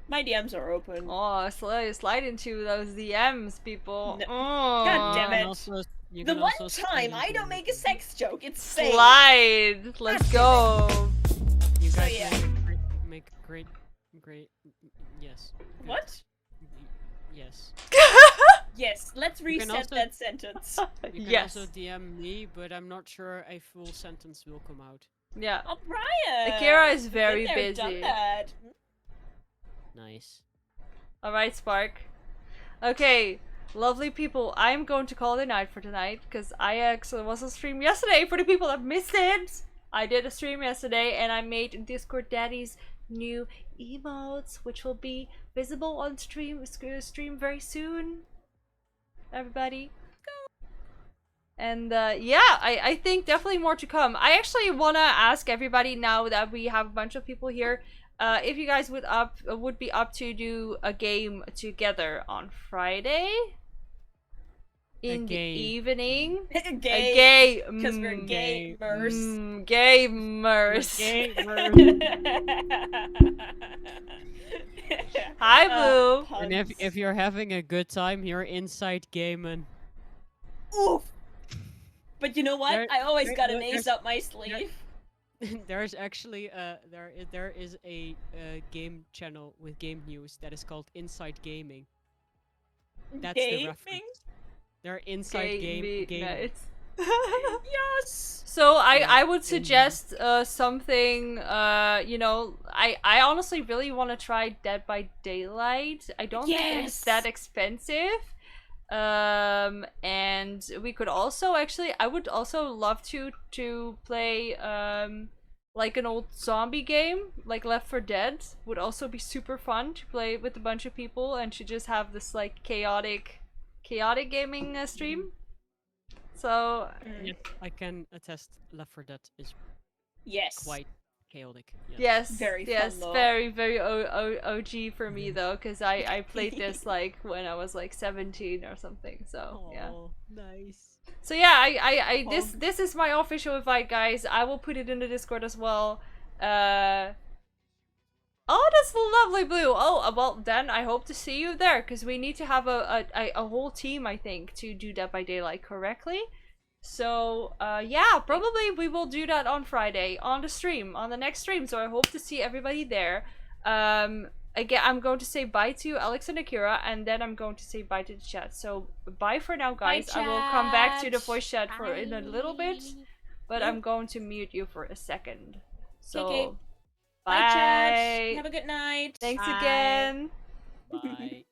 My DMs are open. Oh, slide into those DMs, people. No. Oh. God damn You it. can also- you The can one also slide time I into don't the- make a sex joke, it's safe. Slide. Let's go. You So, guys yeah. make a great, yes. good. What? Yes. Yes, let's You can reset also- that sentence. You can Yes. also DM me, but I'm not sure a full sentence will come out. Yeah. Oh, Brian! Akira is Been very there, done busy. that. Nice. Alright, Spark. Okay, lovely people, I'm going to call it a night for tonight because I actually was on stream yesterday for the people that missed it. I did a stream yesterday and I made Discord Daddy's new emotes, which will be visible on stream very soon. Everybody. And yeah, I think definitely more to come. I actually wanna ask everybody now that we have a bunch of people here, if you guys would be up to do a game together on Friday in the game. evening. Gay. A gay, Because we're gamers. gamers. Gamers. Hi, Blue. And if you're having a good time, you're inside gaming. Oof. But you know what? There- I always there- got an there's- ace up my sleeve. There's actually there is a game channel with game news that is called Inside Gaming. That's the Gaming? reference. They're inside Gaming game. nights. Yes. So Yeah, I would gaming. suggest something you know, I honestly really want to try Dead by Daylight. I don't think it's Yes! that expensive. And we could also actually I would also love to play like an old zombie game like Left 4 Dead would also be super fun to play with a bunch of people and to just have this like chaotic gaming stream. So Yes, I can attest. Left 4 Dead is Yes. quite chaotic. Yes. yes, Very fun, yes, though. very OG for me though, because I played this like when I was like 17 or something. So yeah. Aw, nice. So yeah, I this is my official invite, guys. I will put it in the Discord as well. Oh, that's lovely, Blue. Oh, well then I hope to see you there because we need to have a whole team, I think, to do Dead by Daylight correctly. So yeah, probably we will do that on Friday on the stream, on the next stream. So I hope to see everybody there. Again, I'm going to say bye to Alex and Akira, and then I'm going to say bye to the chat. So bye for now, guys. I will come back to the voice chat for in a little bit, but I'm going to mute you for a second. So Okay. bye. Bye, chat. Have a good night. Thanks Bye. again. Bye.